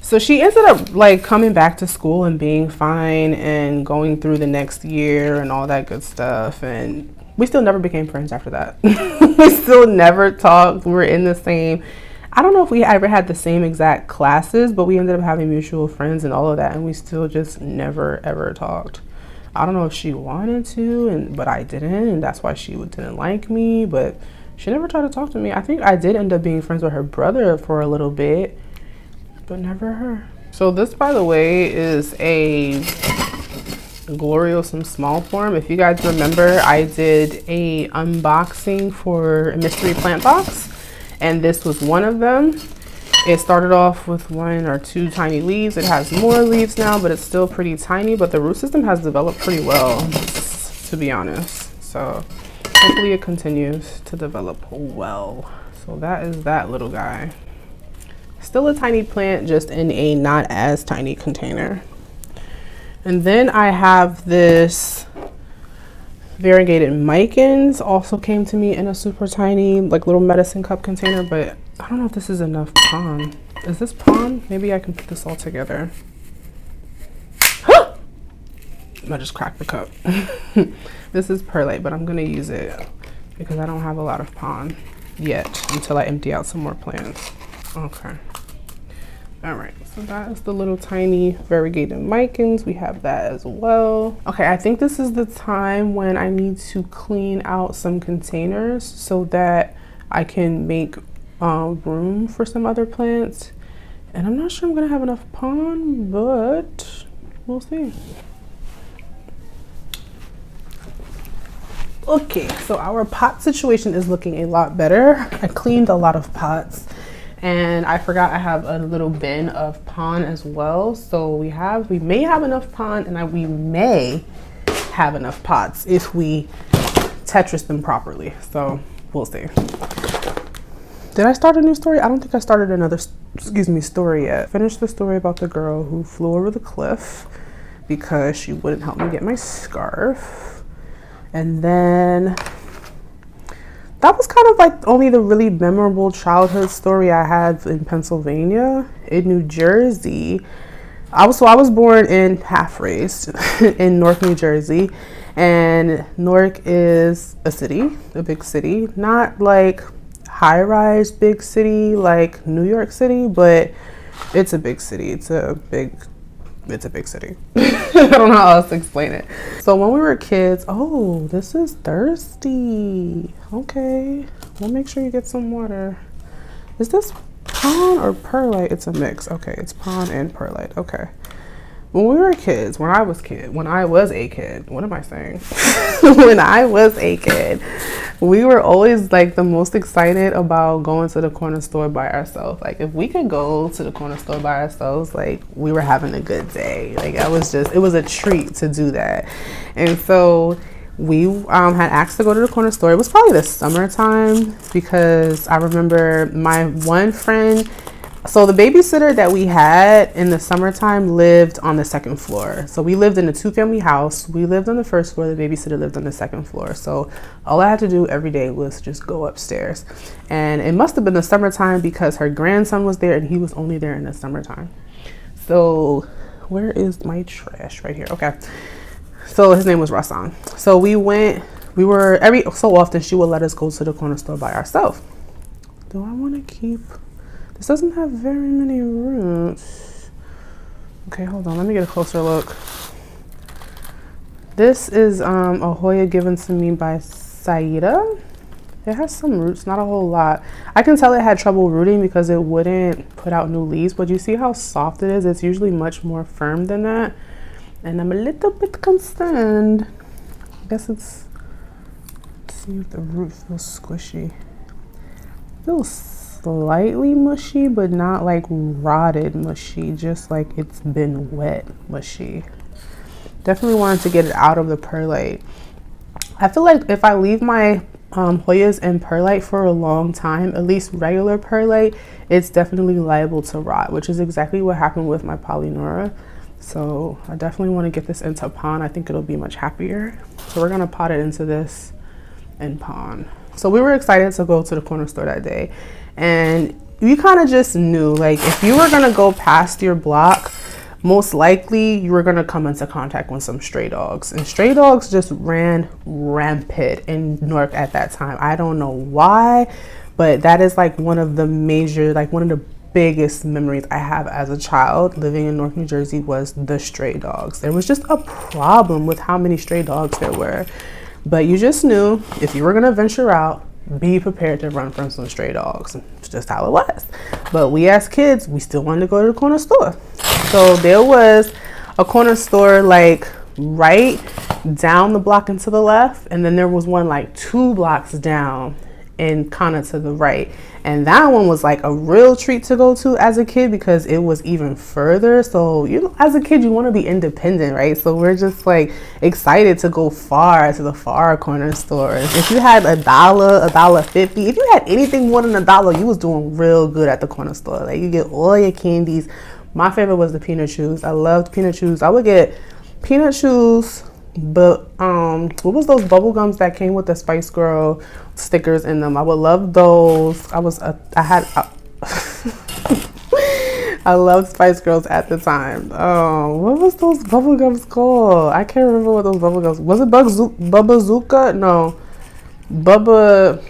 So she ended up like coming back to school and being fine and going through the next year and all that good stuff. And we still never became friends after that. We still never talked. We were in the same, I don't know if we ever had the same exact classes, but we ended up having mutual friends and all of that, and we still just never ever talked. I don't know if she wanted to, but I didn't, and that's why she didn't like me, but she never tried to talk to me. I think I did end up being friends with her brother for a little bit, but never her. So this, by the way, is a Gloriosum small form. If you guys remember, I did a unboxing for a mystery plant box, and this was one of them. It started off with 1 or 2 tiny leaves. It has more leaves now, but it's still pretty tiny, but the root system has developed pretty well, to be honest. So hopefully it continues to develop well. So that is that little guy. Still a tiny plant, just in a not as tiny container. And then I have this variegated micans, also came to me in a super tiny like little medicine cup container, but I don't know if this is enough pond. Is this pond? Maybe I can put this all together. I just cracked the cup. This is perlite, but I'm gonna use it because I don't have a lot of pond yet until I empty out some more plants. Okay, All right, so that is the little tiny variegated micins. We have that as well. Okay, I think this is the time when I need to clean out some containers so that I can make room for some other plants. And I'm not sure I'm gonna have enough pond, but we'll see. Okay, so our pot situation is looking a lot better. I cleaned a lot of pots, and I forgot I have a little bin of pond as well. So we may have enough pond, and we may have enough pots if we Tetris them properly. So we'll see. Did I start a new story? I don't think I started another, story yet. Finished the story about the girl who flew over the cliff because she wouldn't help me get my scarf. And then that was kind of like only the really memorable childhood story I had in Pennsylvania. In New Jersey, I was born and half raised in Newark, New Jersey. And Newark is a big city, not like high-rise big city like New York City, but it's a big city. It's a big city. I don't know how else to explain it. So when we were kids, oh, this is thirsty. Okay, we'll make sure you get some water. Is this pond or perlite? It's a mix. Okay, it's pond and perlite. Okay. When we were kids, when I was a kid, what am I saying? When I was a kid, we were always like the most excited about going to the corner store by ourselves. Like if we could go to the corner store by ourselves, like we were having a good day. Like it was a treat to do that. And so we had asked to go to the corner store. It was probably the summertime because I remember my one friend, so the babysitter that we had in the summertime lived on the second floor. So we lived in a 2-family house. We lived on the first floor. The babysitter lived on the second floor. So all I had to do every day was just go upstairs. And it must have been the summertime because her grandson was there and he was only there in the summertime. So where is my trash? Right here. Okay. So his name was Rasan. So every so often she would let us go to the corner store by ourselves. Do I want to keep... This doesn't have very many roots. Okay, hold on. Let me get a closer look. This is a Hoya given to me by Saida. It has some roots, not a whole lot. I can tell it had trouble rooting because it wouldn't put out new leaves, but you see how soft it is? It's usually much more firm than that. And I'm a little bit concerned. I guess let's see if the root feels squishy. It feels slightly mushy, but not like rotted mushy, just like it's been wet mushy. Definitely wanted to get it out of the perlite. I feel like if I leave my Hoyas in perlite for a long time, at least regular perlite, it's definitely liable to rot, which is exactly what happened with my Polynora. So I definitely want to get this into pond. I think it'll be much happier. So we're gonna pot it into this in pond. So we were excited to go to the corner store that day. And you kind of just knew, like, if you were going to go past your block, most likely you were going to come into contact with some stray dogs. And stray dogs just ran rampant in Newark at that time. I don't know why, but that is like one of the biggest memories I have as a child living in Newark, New Jersey was the stray dogs. There was just a problem with how many stray dogs there were. But you just knew if you were going to venture out, be prepared to run from some stray dogs. It's just how it was. But we as kids, we still wanted to go to the corner store. So there was a corner store like right down the block and to the left. And then there was one like 2 blocks down and kind of to the right. And that one was like a real treat to go to as a kid because it was even further. So, you know, as a kid, you want to be independent, right? So we're just like excited to go far to the far corner stores. If you had $1, $1.50, if you had anything more than $1, you was doing real good at the corner store. Like you get all your candies. My favorite was the peanut chews. I loved peanut chews. I would get peanut chews. But what was those bubble gums that came with the Spice Girl stickers in them? I would love those. I loved Spice Girls at the time. Oh, what was those bubble gums called? I can't remember what those bubble gums. Was it Bubba Zuka? No, Bubba,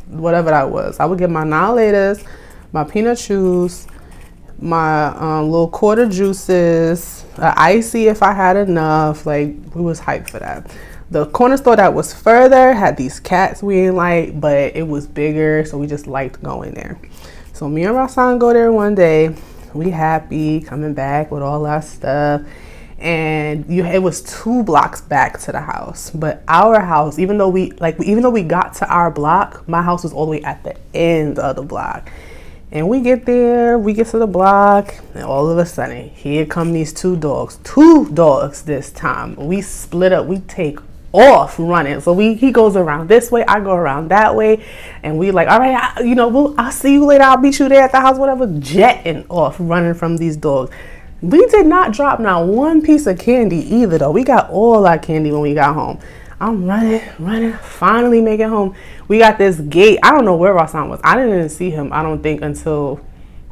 whatever that was. I would get my Now Laters, my peanut chews, my little quarter juices, icy if I had enough. Like, we was hyped for that. The corner store that was further had these cats we didn't like, but it was bigger, so we just liked going there. So me and Rasan go there one day. We happy, coming back with all our stuff. And it was 2 blocks back to the house. But our house, even though we got to our block, my house was all the way at the end of the block. And we get there, we get to the block, and all of a sudden, here come these 2 dogs. 2 dogs this time. We split up, we take off running. So he goes around this way, I go around that way, and we like, all right, I'll see you later, I'll meet you there at the house, whatever, jetting off, running from these dogs. We did not drop not one piece of candy either, though. We got all our candy when we got home. I'm running, finally make it home. We got this gate. I don't know where Rasan was. I didn't even see him, I don't think, until,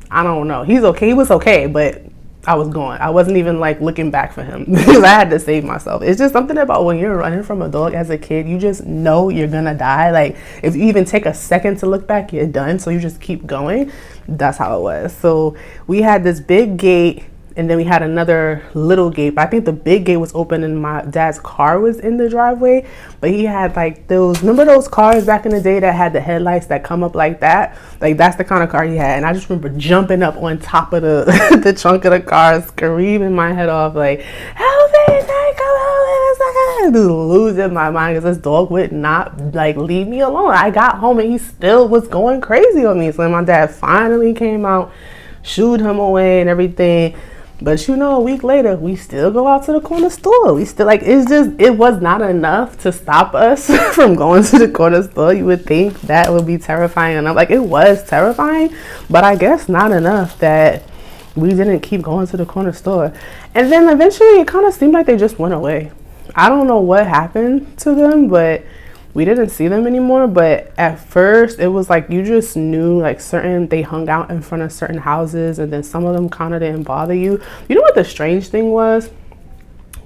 I don't know. He's okay, he was okay, but I was gone. I wasn't even like looking back for him because I had to save myself. It's just something about when you're running from a dog as a kid, you just know you're gonna die. Like, if you even take a second to look back, you're done. So you just keep going. That's how it was. So we had this big gate, and then we had another little gate. But I think the big gate was open and my dad's car was in the driveway. But he had like remember those cars back in the day that had the headlights that come up like that? Like, that's the kind of car he had. And I just remember jumping up on top of the the trunk of the car, screaming my head off like, help me, come on, losing my mind because this dog would not like leave me alone. I got home and he still was going crazy on me. So my dad finally came out, shooed him away and everything. But a week later, we still go out to the corner store. We still it was not enough to stop us from going to the corner store. You would think that would be terrifying enough. Like, it was terrifying, but I guess not enough that we didn't keep going to the corner store. And then eventually it kind of seemed like they just went away. I don't know what happened to them, but we didn't see them anymore. But at first it was like you just knew like they hung out in front of certain houses, and then some of them kind of didn't bother you. You know what the strange thing was?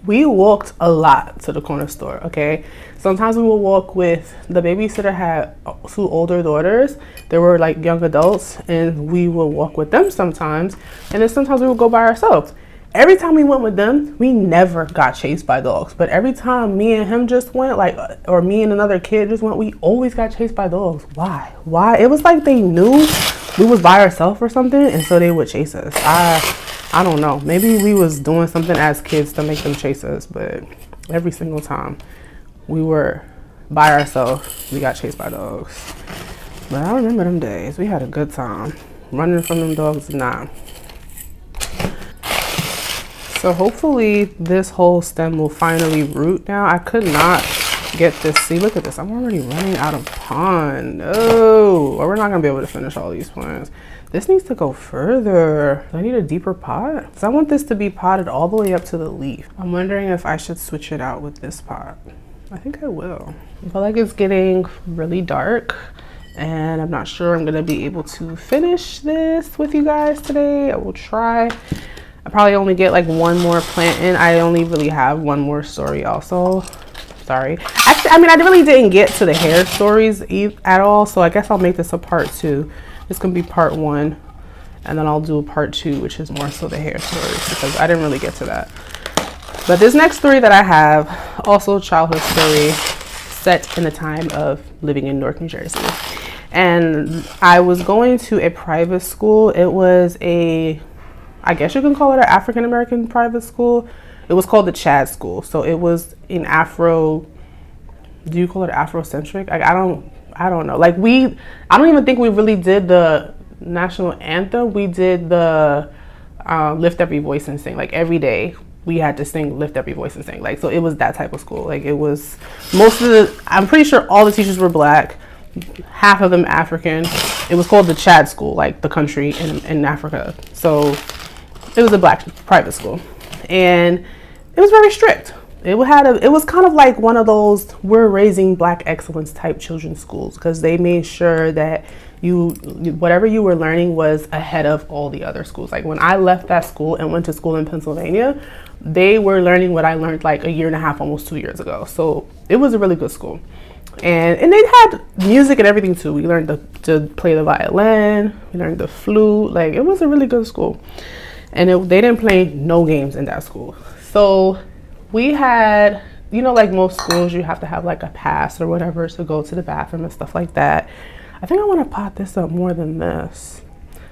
We walked a lot to the corner store, okay? Sometimes we would walk with the babysitter, had 2 older daughters. They were like young adults, and we would walk with them sometimes. And then sometimes we would go by ourselves. Every time we went with them, we never got chased by dogs. But every time me and him just went, or me and another kid just went, we always got chased by dogs. Why? It was like they knew we was by ourselves or something, and so they would chase us. I don't know. Maybe we was doing something as kids to make them chase us, but every single time we were by ourselves, we got chased by dogs. But I remember them days. We had a good time. Running from them dogs, nah. So hopefully this whole stem will finally root now. I could not get this. See, look at this. I'm already running out of pond. Oh, well, we're not gonna be able to finish all these plants. This needs to go further. I need a deeper pot. So I want this to be potted all the way up to the leaf. I'm wondering if I should switch it out with this pot. I think I will. I feel like it's getting really dark, and I'm not sure I'm gonna be able to finish this with you guys today. I will try. I probably only get like 1 more plant in. I only really have 1 more story also. Sorry. Actually, I mean, I really didn't get to the hair stories at all, so I guess I'll make this a part 2. This can be part 1, and then I'll do a part 2, which is more so the hair stories, because I didn't really get to that. But this next story that I have, also a childhood story set in the time of living in Newark, New Jersey. And I was going to a private school. It was I guess you can call it an African-American private school. It was called the Chad School. So it was in do you call it Afrocentric? Like, I don't know. Like, I don't even think we really did the national anthem. We did the lift every voice and sing. Like, every day we had to sing lift every voice and sing. Like, so it was that type of school. Like, it was I'm pretty sure all the teachers were Black, half of them African. It was called the Chad School, like the country in Africa. So it was a Black private school, and it was very strict. It was kind of like one of those we're raising Black excellence type children's schools, because they made sure that whatever you were learning was ahead of all the other schools. Like, when I left that school and went to school in Pennsylvania, they were learning what I learned like 1.5 years, almost 2 years ago. So it was a really good school. And they had music and everything too. We learned to play the violin, we learned the flute. Like, it was a really good school. And they didn't play no games in that school. So we had, you know, like most schools, you have to have like a pass or whatever to go to the bathroom and stuff like that. I think I want to pot this up more than this.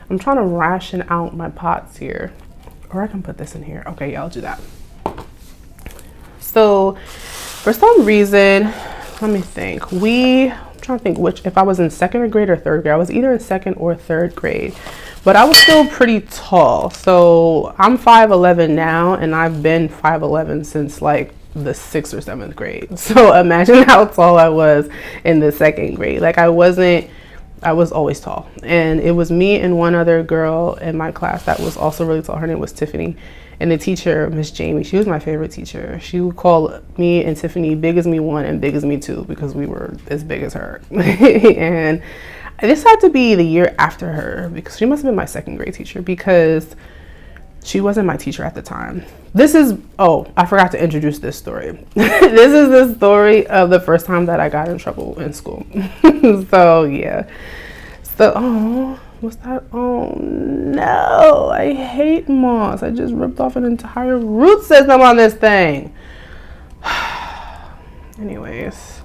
I'm trying to ration out my pots here. Or I can put this in here. Okay, yeah, I'll do that. So for some reason, let me think. I'm trying to think if I was in second grade or third grade. I was either in second or third grade, but I was still pretty tall. So I'm 5'11" now, and I've been 5'11" since like the 6th or 7th grade. So imagine how tall I was in the second grade. Like, I was always tall. And it was me and one other girl in my class that was also really tall. Her name was Tiffany. And the teacher, Miss Jamie, she was my favorite teacher. She would call me and Tiffany Big as Me 1 and Big as Me 2 because we were as big as her. And this had to be the year after her, because she must have been my second grade teacher, because she wasn't my teacher at the time. I forgot to introduce this story. This is the story of the first time that I got in trouble in school. So yeah. So, what's that? Oh no, I hate moss. I just ripped off an entire root system on this thing. Anyways,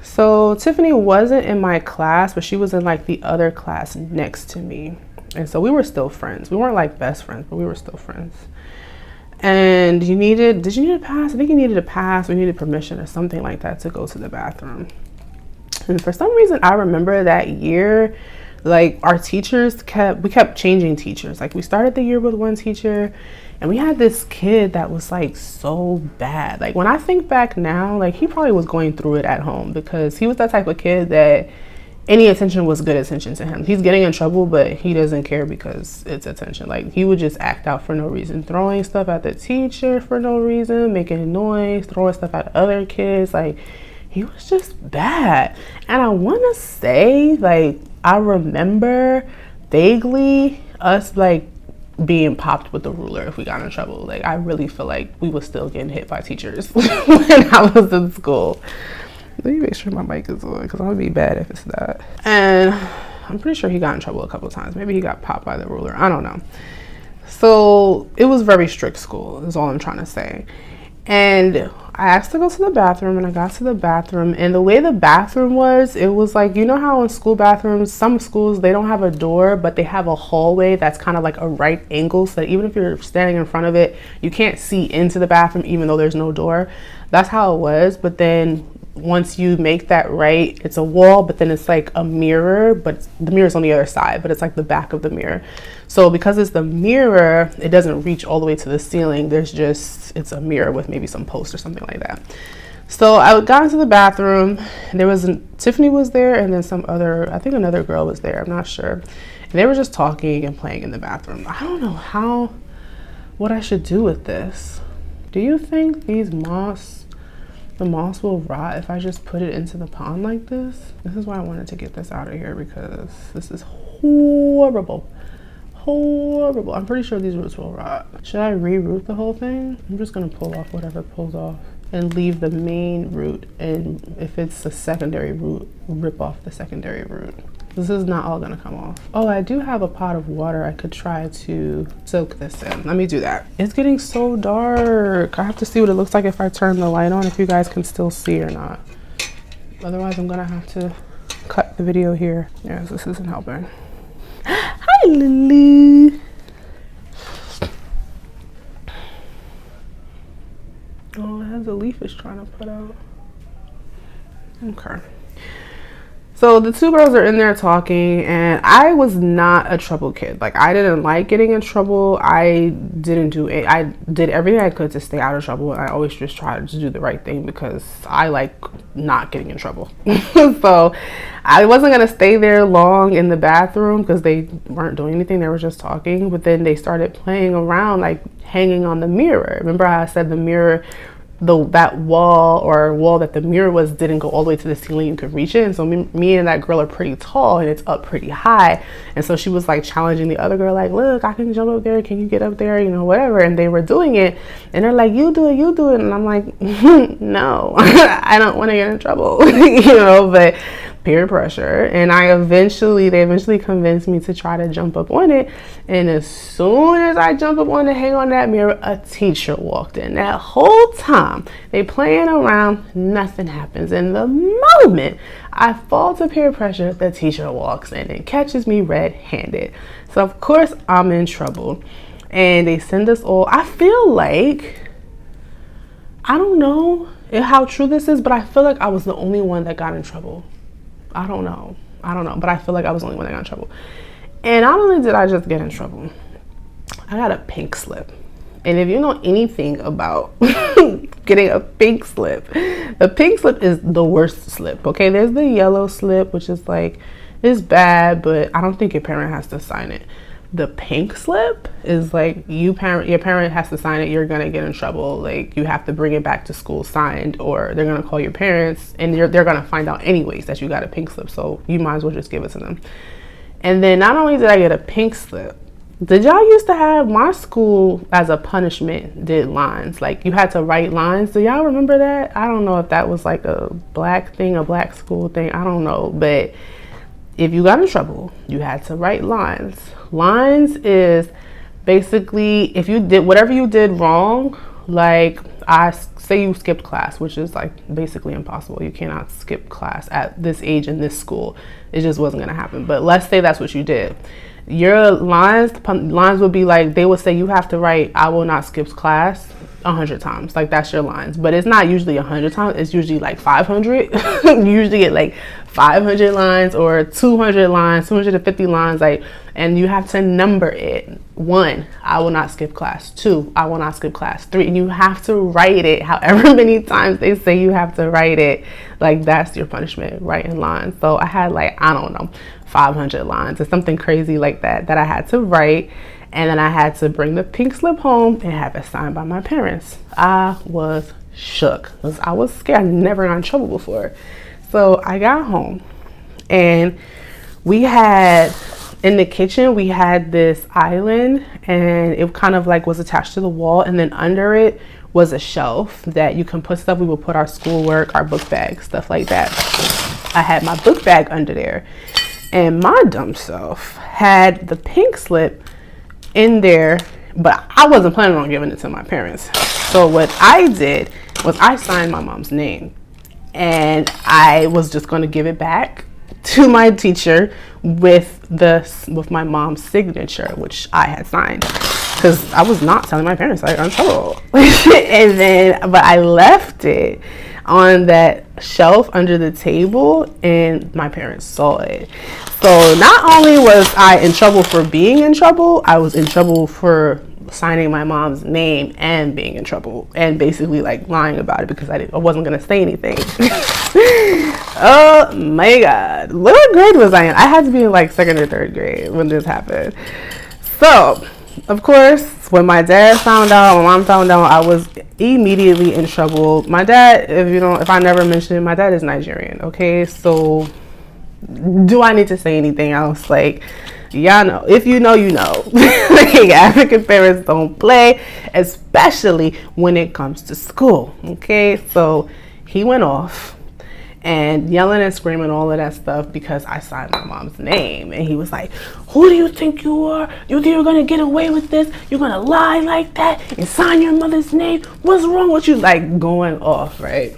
so Tiffany wasn't in my class, but she was in like the other class next to me. And so we were still friends. We weren't like best friends, but we were still friends. And did you need a pass? I think you needed a pass. We needed permission or something like that to go to the bathroom. And for some reason, I remember that year, like, our teachers kept changing teachers. Like, we started the year with one teacher, and we had this kid that was like so bad. Like, when I think back now, like, he probably was going through it at home, because he was that type of kid that any attention was good attention to him. He's getting in trouble, but he doesn't care because it's attention. Like, he would just act out for no reason, throwing stuff at the teacher for no reason, making noise, throwing stuff at other kids. Like, he was just bad. And I want to say, like, I remember vaguely us like being popped with the ruler if we got in trouble. Like, I really feel like we was still getting hit by teachers when I was in school. Let me make sure my mic is on, because I'm gonna be bad if it's not. And I'm pretty sure he got in trouble a couple of times. Maybe he got popped by the ruler. I don't know. So it was very strict school, is all I'm trying to say. And I asked to go to the bathroom, and I got to the bathroom, and the way the bathroom was, it was like, you know how in school bathrooms, some schools, they don't have a door, but they have a hallway that's kind of like a right angle, so that even if you're standing in front of it, you can't see into the bathroom even though there's no door. That's how it was. But then once you make that right, it's a wall, but then it's like a mirror, but the mirror's on the other side, but it's like the back of the mirror. So because it's the mirror, it doesn't reach all the way to the ceiling. It's a mirror with maybe some posts or something like that. So I got into the bathroom, and Tiffany was there, and then I think another girl was there, I'm not sure. And they were just talking and playing in the bathroom. I don't know what I should do with this. Do you think the moss will rot if I just put it into the pond like this? This is why I wanted to get this out of here, because this is horrible. Horrible. I'm pretty sure these roots will rot. Should I re-root the whole thing? I'm just gonna pull off whatever pulls off and leave the main root, and if it's a secondary root, rip off the secondary root. This is not all gonna come off. Oh, I do have a pot of water. I could try to soak this in. Let me do that. It's getting so dark. I have to see what it looks like if I turn the light on, if you guys can still see or not. Otherwise, I'm gonna have to cut the video here. Yes, this isn't helping. Hi, Lily. Oh, it has a leaf it's trying to put out. Okay. So the two girls are in there talking, and I was not a trouble kid. Like, I didn't like getting in trouble. I did everything I could to stay out of trouble, and I always just tried to do the right thing because I like not getting in trouble. So I wasn't gonna stay there long in the bathroom because they weren't doing anything. They were just talking, but then they started playing around, like hanging on the mirror. Remember how I said the mirror that wall that the mirror was didn't go all the way to the ceiling, you could reach it. And so me and that girl are pretty tall and it's up pretty high, and so she was like challenging the other girl, like, look, I can jump up there, can you get up there, you know, whatever. And they were doing it and they're like, you do it, and I'm like, no. I don't want to get in trouble. You know, but peer pressure. And they eventually convinced me to try to jump up on it. And as soon as I jump up on to hang on that mirror, a teacher walked in. That whole time they playing around, nothing happens. And the moment I fall to peer pressure, the teacher walks in and catches me red-handed. So of course I'm in trouble. And they send us all, I feel like, I don't know how true this is, but I feel like I was the only one that got in trouble. I don't know, but I feel like I was the only one that got in trouble. And not only did I just get in trouble, I got a pink slip. And if you know anything about getting a pink slip, the pink slip is the worst slip, okay? There's the yellow slip, which is like, it's bad, but I don't think your parent has to sign it. The pink slip is like your parent has to sign it, you're gonna get in trouble. Like, you have to bring it back to school signed, or they're gonna call your parents and they're gonna find out anyways that you got a pink slip. So you might as well just give it to them. And then not only did I get a pink slip, did y'all used to have, my school as a punishment did lines, like you had to write lines. Do y'all remember that? I don't know if that was like a black school thing, I don't know, but if you got in trouble, you had to write lines. Lines is basically if you did whatever you did wrong, like I say you skipped class, which is like basically impossible. You cannot skip class at this age in this school. It just wasn't gonna happen. But let's say that's what you did. Your lines would be like, they would say you have to write, I will not skip class 100 times. Like, that's your lines. But it's not usually 100 times, it's usually like 500. You usually get like 500 lines or 200 lines, 250 lines, like, and you have to number it. 1, I will not skip class. 2, I will not skip class. 3, and you have to write it however many times they say you have to write it. Like, that's your punishment, writing lines. So I had like, I don't know, 500 lines or something crazy like that I had to write. And then I had to bring the pink slip home and have it signed by my parents. I was shook because I was scared. I never got in trouble before. So I got home and we had, in the kitchen, we had this island and it kind of like was attached to the wall, and then under it was a shelf that you can put stuff. We would put our schoolwork, our book bag, stuff like that. I had my book bag under there, and my dumb self had the pink slip in there, but I wasn't planning on giving it to my parents. So what I did was I signed my mom's name, and I was just going to give it back to my teacher with my mom's signature, which I had signed, because I was not telling my parents I got in trouble. But I left it on that shelf under the table, and my parents saw it. So not only was I in trouble for being in trouble, I was in trouble for signing my mom's name and being in trouble and basically like lying about it because I wasn't gonna say anything. Oh my god, what grade was I in? I had to be in like 2nd or 3rd grade when this happened. So of course, when my dad found out, my mom found out, I was immediately in trouble. My dad, if I never mentioned it, my dad is Nigerian, okay? So do I need to say anything else? Like, y'all know, if you know, you know. Like, African parents don't play, especially when it comes to school, okay? So he went off and yelling and screaming all of that stuff because I signed my mom's name. And he was like, who do you think you are? You think you're gonna get away with this? You're gonna lie like that and sign your mother's name? What's wrong with you? Like, going off, right?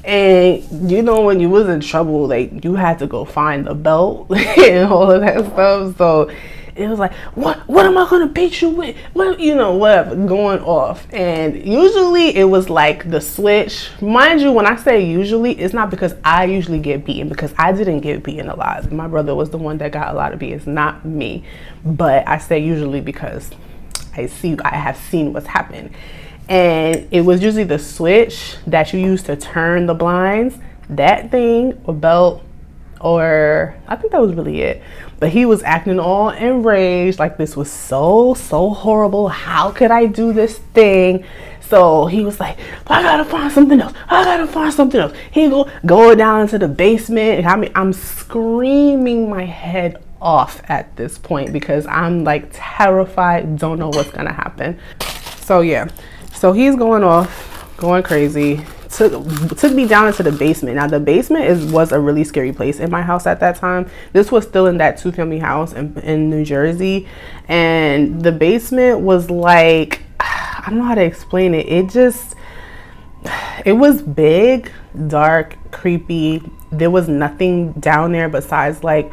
And you know, when you was in trouble, like, you had to go find the belt and all of that stuff. So it was like, what am I gonna beat you with? What, whatever, going off. And usually it was like the switch. Mind you, when I say usually, it's not because I usually get beaten, because I didn't get beaten a lot. My brother was the one that got a lot of beatings, not me. But I say usually because I have seen what's happened. And it was usually the switch that you use to turn the blinds, that thing, or belt, or I think that was really it. But he was acting all enraged, like this was so horrible. How could I do this thing? So he was like, I gotta find something else. I gotta find something else. He going down into the basement. I mean, I'm screaming my head off at this point because I'm like terrified, don't know what's gonna happen. So yeah, so he's going off, going crazy. Took me down into the basement. Now the basement was a really scary place in my house at that time. This was still in that 2-family house in New Jersey, and the basement was like, I don't know how to explain it. It was big, dark, creepy. There was nothing down there besides like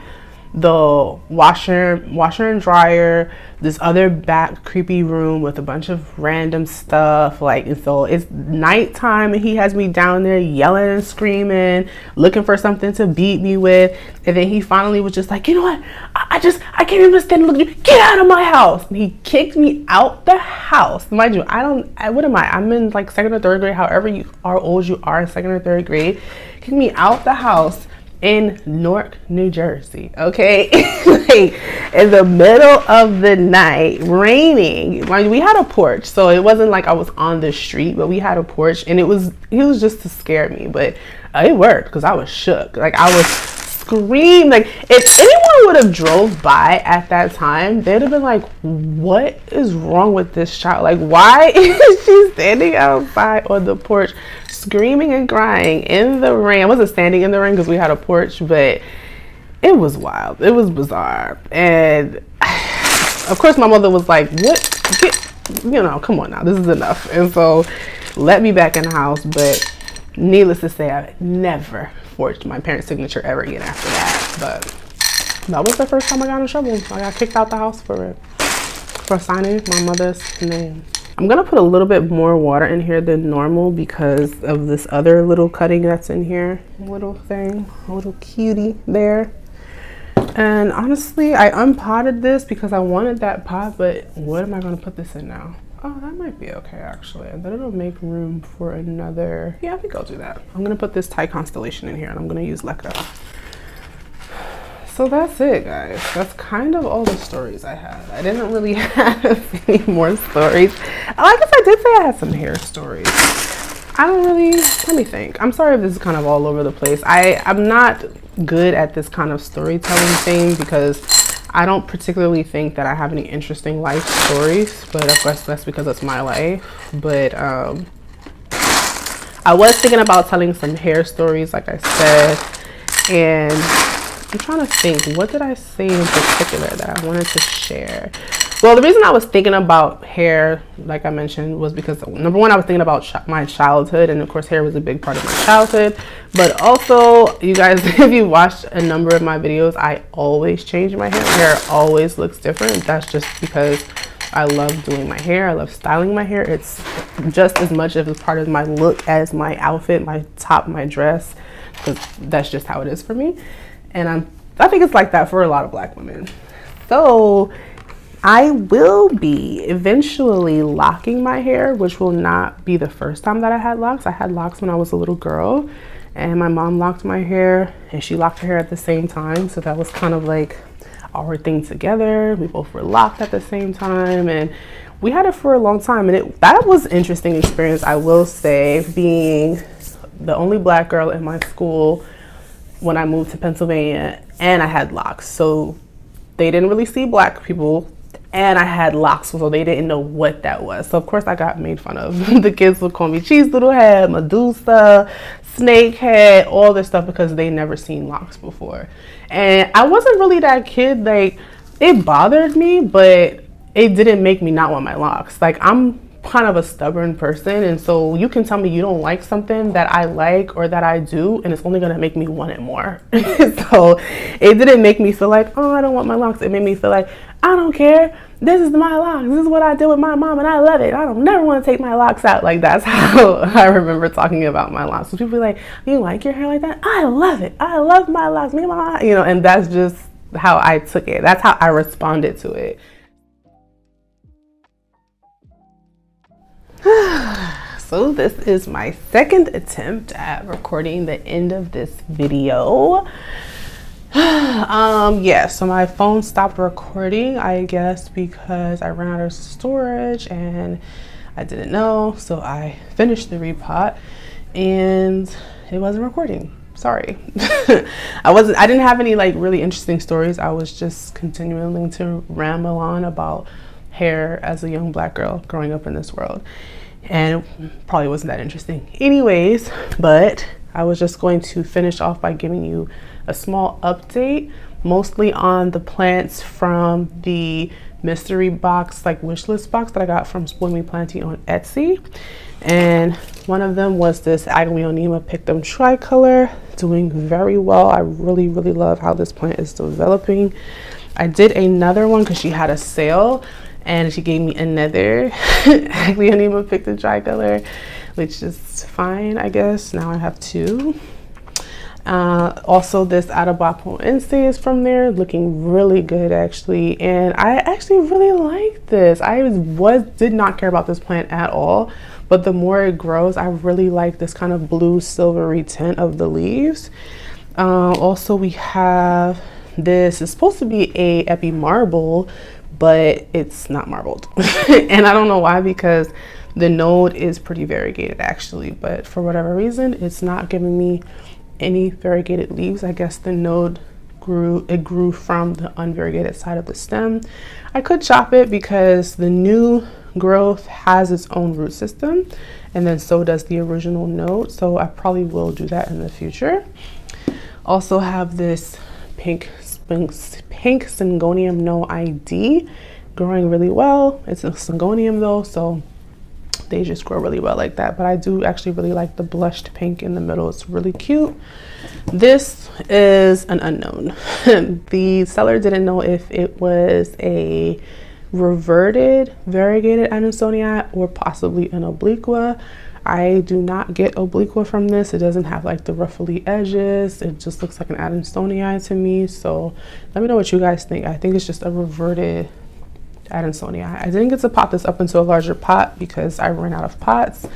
the washer and dryer, this other back creepy room with a bunch of random stuff, like, and so it's nighttime and he has me down there yelling and screaming, looking for something to beat me with. And then he finally was just like, you know what, I can't even stand looking at you, get out of my house. And he kicked me out the house. Mind you, what am I, I'm in like 2nd or 3rd grade, however old you are in 2nd or 3rd grade. Kicked me out the house in Newark, New Jersey, okay? Like in the middle of the night, raining. Like, we had a porch, so it wasn't like I was on the street, but we had a porch, and he was just to scare me, but it worked because I was shook. Like, I was screaming. Like, if anyone would have drove by at that time, they'd have been like, what is wrong with this child? Like, why is she standing outside on the porch screaming and crying in the rain? I wasn't standing in the rain because we had a porch, but it was wild. It was bizarre. And of course my mother was like, come on now, this is enough. And so let me back in the house. But needless to say, I never forged my parents' signature ever again after that. But that was the first time I got in trouble. I got kicked out the house for signing my mother's name. I'm gonna put a little bit more water in here than normal because of this other little cutting that's in here. Little thing, a little cutie there. And honestly, I unpotted this because I wanted that pot, but what am I gonna put this in now? Oh, that might be okay actually. And then it'll make room for another, yeah, I think I'll do that. I'm gonna put this Thai constellation in here and I'm gonna use leca. So that's it, guys. That's kind of all the stories I had. I didn't really have any more stories. I guess I did say I had some hair stories. I don't really, let me think. I'm sorry if this is kind of all over the place. I'm not good at this kind of storytelling thing because I don't particularly think that I have any interesting life stories, but of course that's because it's my life. But I was thinking about telling some hair stories, like I said, and I'm trying to think, what did I say in particular that I wanted to share? Well, the reason I was thinking about hair, like I mentioned, was because number one, I was thinking about my childhood, and of course hair was a big part of my childhood. But also, you guys, if you watched a number of my videos, I always change my hair. Hair always looks different. That's just because I love doing my hair. I love styling my hair. It's just as much of a part of my look as my outfit, my top, my dress, because that's just how it is for me. And I think it's like that for a lot of Black women. So I will be eventually locking my hair, which will not be the first time that I had locks. I had locks when I was a little girl, and my mom locked my hair and she locked her hair at the same time. So that was kind of like our thing together. We both were locked at the same time, and we had it for a long time. And that was an interesting experience, I will say, being the only Black girl in my school when I moved to Pennsylvania, and I had locks. So they didn't really see Black people, and I had locks, so they didn't know what that was. So of course I got made fun of. The kids would call me cheese little head, Medusa, snake head, all this stuff because they never seen locks before. And I wasn't really that kid. Like, it bothered me, but it didn't make me not want my locks. Like, I'm kind of a stubborn person, and so you can tell me you don't like something that I like or that I do, and it's only gonna make me want it more. So it didn't make me feel like, oh, I don't want my locks. It made me feel like, I don't care, this is my locks, this is what I did with my mom and I love it, I don't never want to take my locks out. Like, that's how I remember talking about my locks. So people be like, you like your hair like that? I love it, I love my locks, me and my, and that's just how I took it. That's how I responded to it. So this is my second attempt at recording the end of this video. Yeah, so my phone stopped recording, I guess because I ran out of storage, and I didn't know, so I finished the repot and it wasn't recording. Sorry. I didn't have any like really interesting stories. I was just continuing to ramble on about hair as a young Black girl growing up in this world, and it probably wasn't that interesting anyways. But I was just going to finish off by giving you a small update, mostly on the plants from the mystery box, like wish list box that I got from Spoil Me Planting on Etsy. And one of them was this Aglaonema Pictum tricolor, doing very well. I really love how this plant is developing. I did another one because she had a sale and she gave me another Aglaonema Pictum tricolor, which is fine, I guess. Now I have two. Also this Atabapo Insei is from there, looking really good actually, and I actually really like this. I did not care about this plant at all, but the more it grows, I really like this kind of blue silvery tint of the leaves. Also we have this, it's supposed to be a epi marble, but it's not marbled. And I don't know why, because the node is pretty variegated actually, but for whatever reason it's not giving me any variegated leaves. I guess the node grew from the unvariegated side of the stem. I could chop it because the new growth has its own root system, and then so does the original node, so I probably will do that in the future. Also have this pink Syngonium No ID growing really well. It's a Syngonium though, so they just grow really well like that, but I do actually really like the blushed pink in the middle. It's really cute. This is an unknown. The seller didn't know if it was a reverted variegated Adansonii or possibly an obliqua. I do not get obliqua from this. It doesn't have like the ruffly edges. It just looks like an Adansonii to me. So let me know what you guys think. I think it's just a reverted Adansonii. I didn't get to pot this up into a larger pot because I ran out of pots,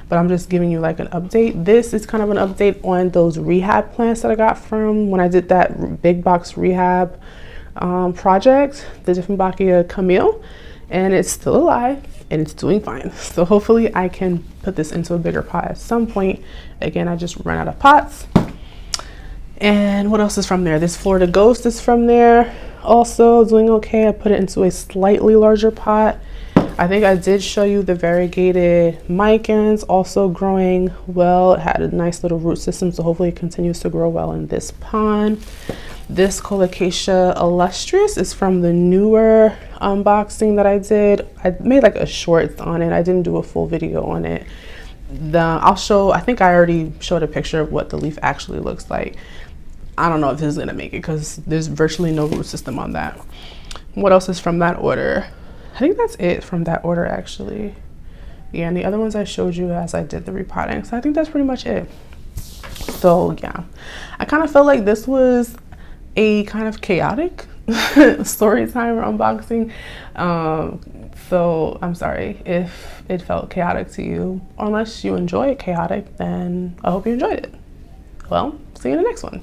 but I'm just giving you like an update. This is kind of an update on those rehab plants that I got from when I did that big box rehab project, the Dieffenbachia Camille, and it's still alive and it's doing fine. So hopefully I can put this into a bigger pot at some point. Again, I just ran out of pots. And what else is from there? This Florida Ghost is from there, also doing okay. I put it into a slightly larger pot. I think I did show you the variegated Micans, also growing well. It had a nice little root system, so hopefully it continues to grow well in this pond. This Colocasia Illustrious is from the newer unboxing that I did. I made like a short on it. I didn't do a full video on it. I think I already showed a picture of what the leaf actually looks like. I don't know if this is gonna make it because there's virtually no root system on that. What else is from that order? I think that's it from that order actually. Yeah, and the other ones I showed you as I did the repotting. So I think that's pretty much it. So yeah, I kind of felt like this was a kind of chaotic story time or unboxing. So I'm sorry if it felt chaotic to you. Unless you enjoy it chaotic, then I hope you enjoyed it. Well, see you in the next one.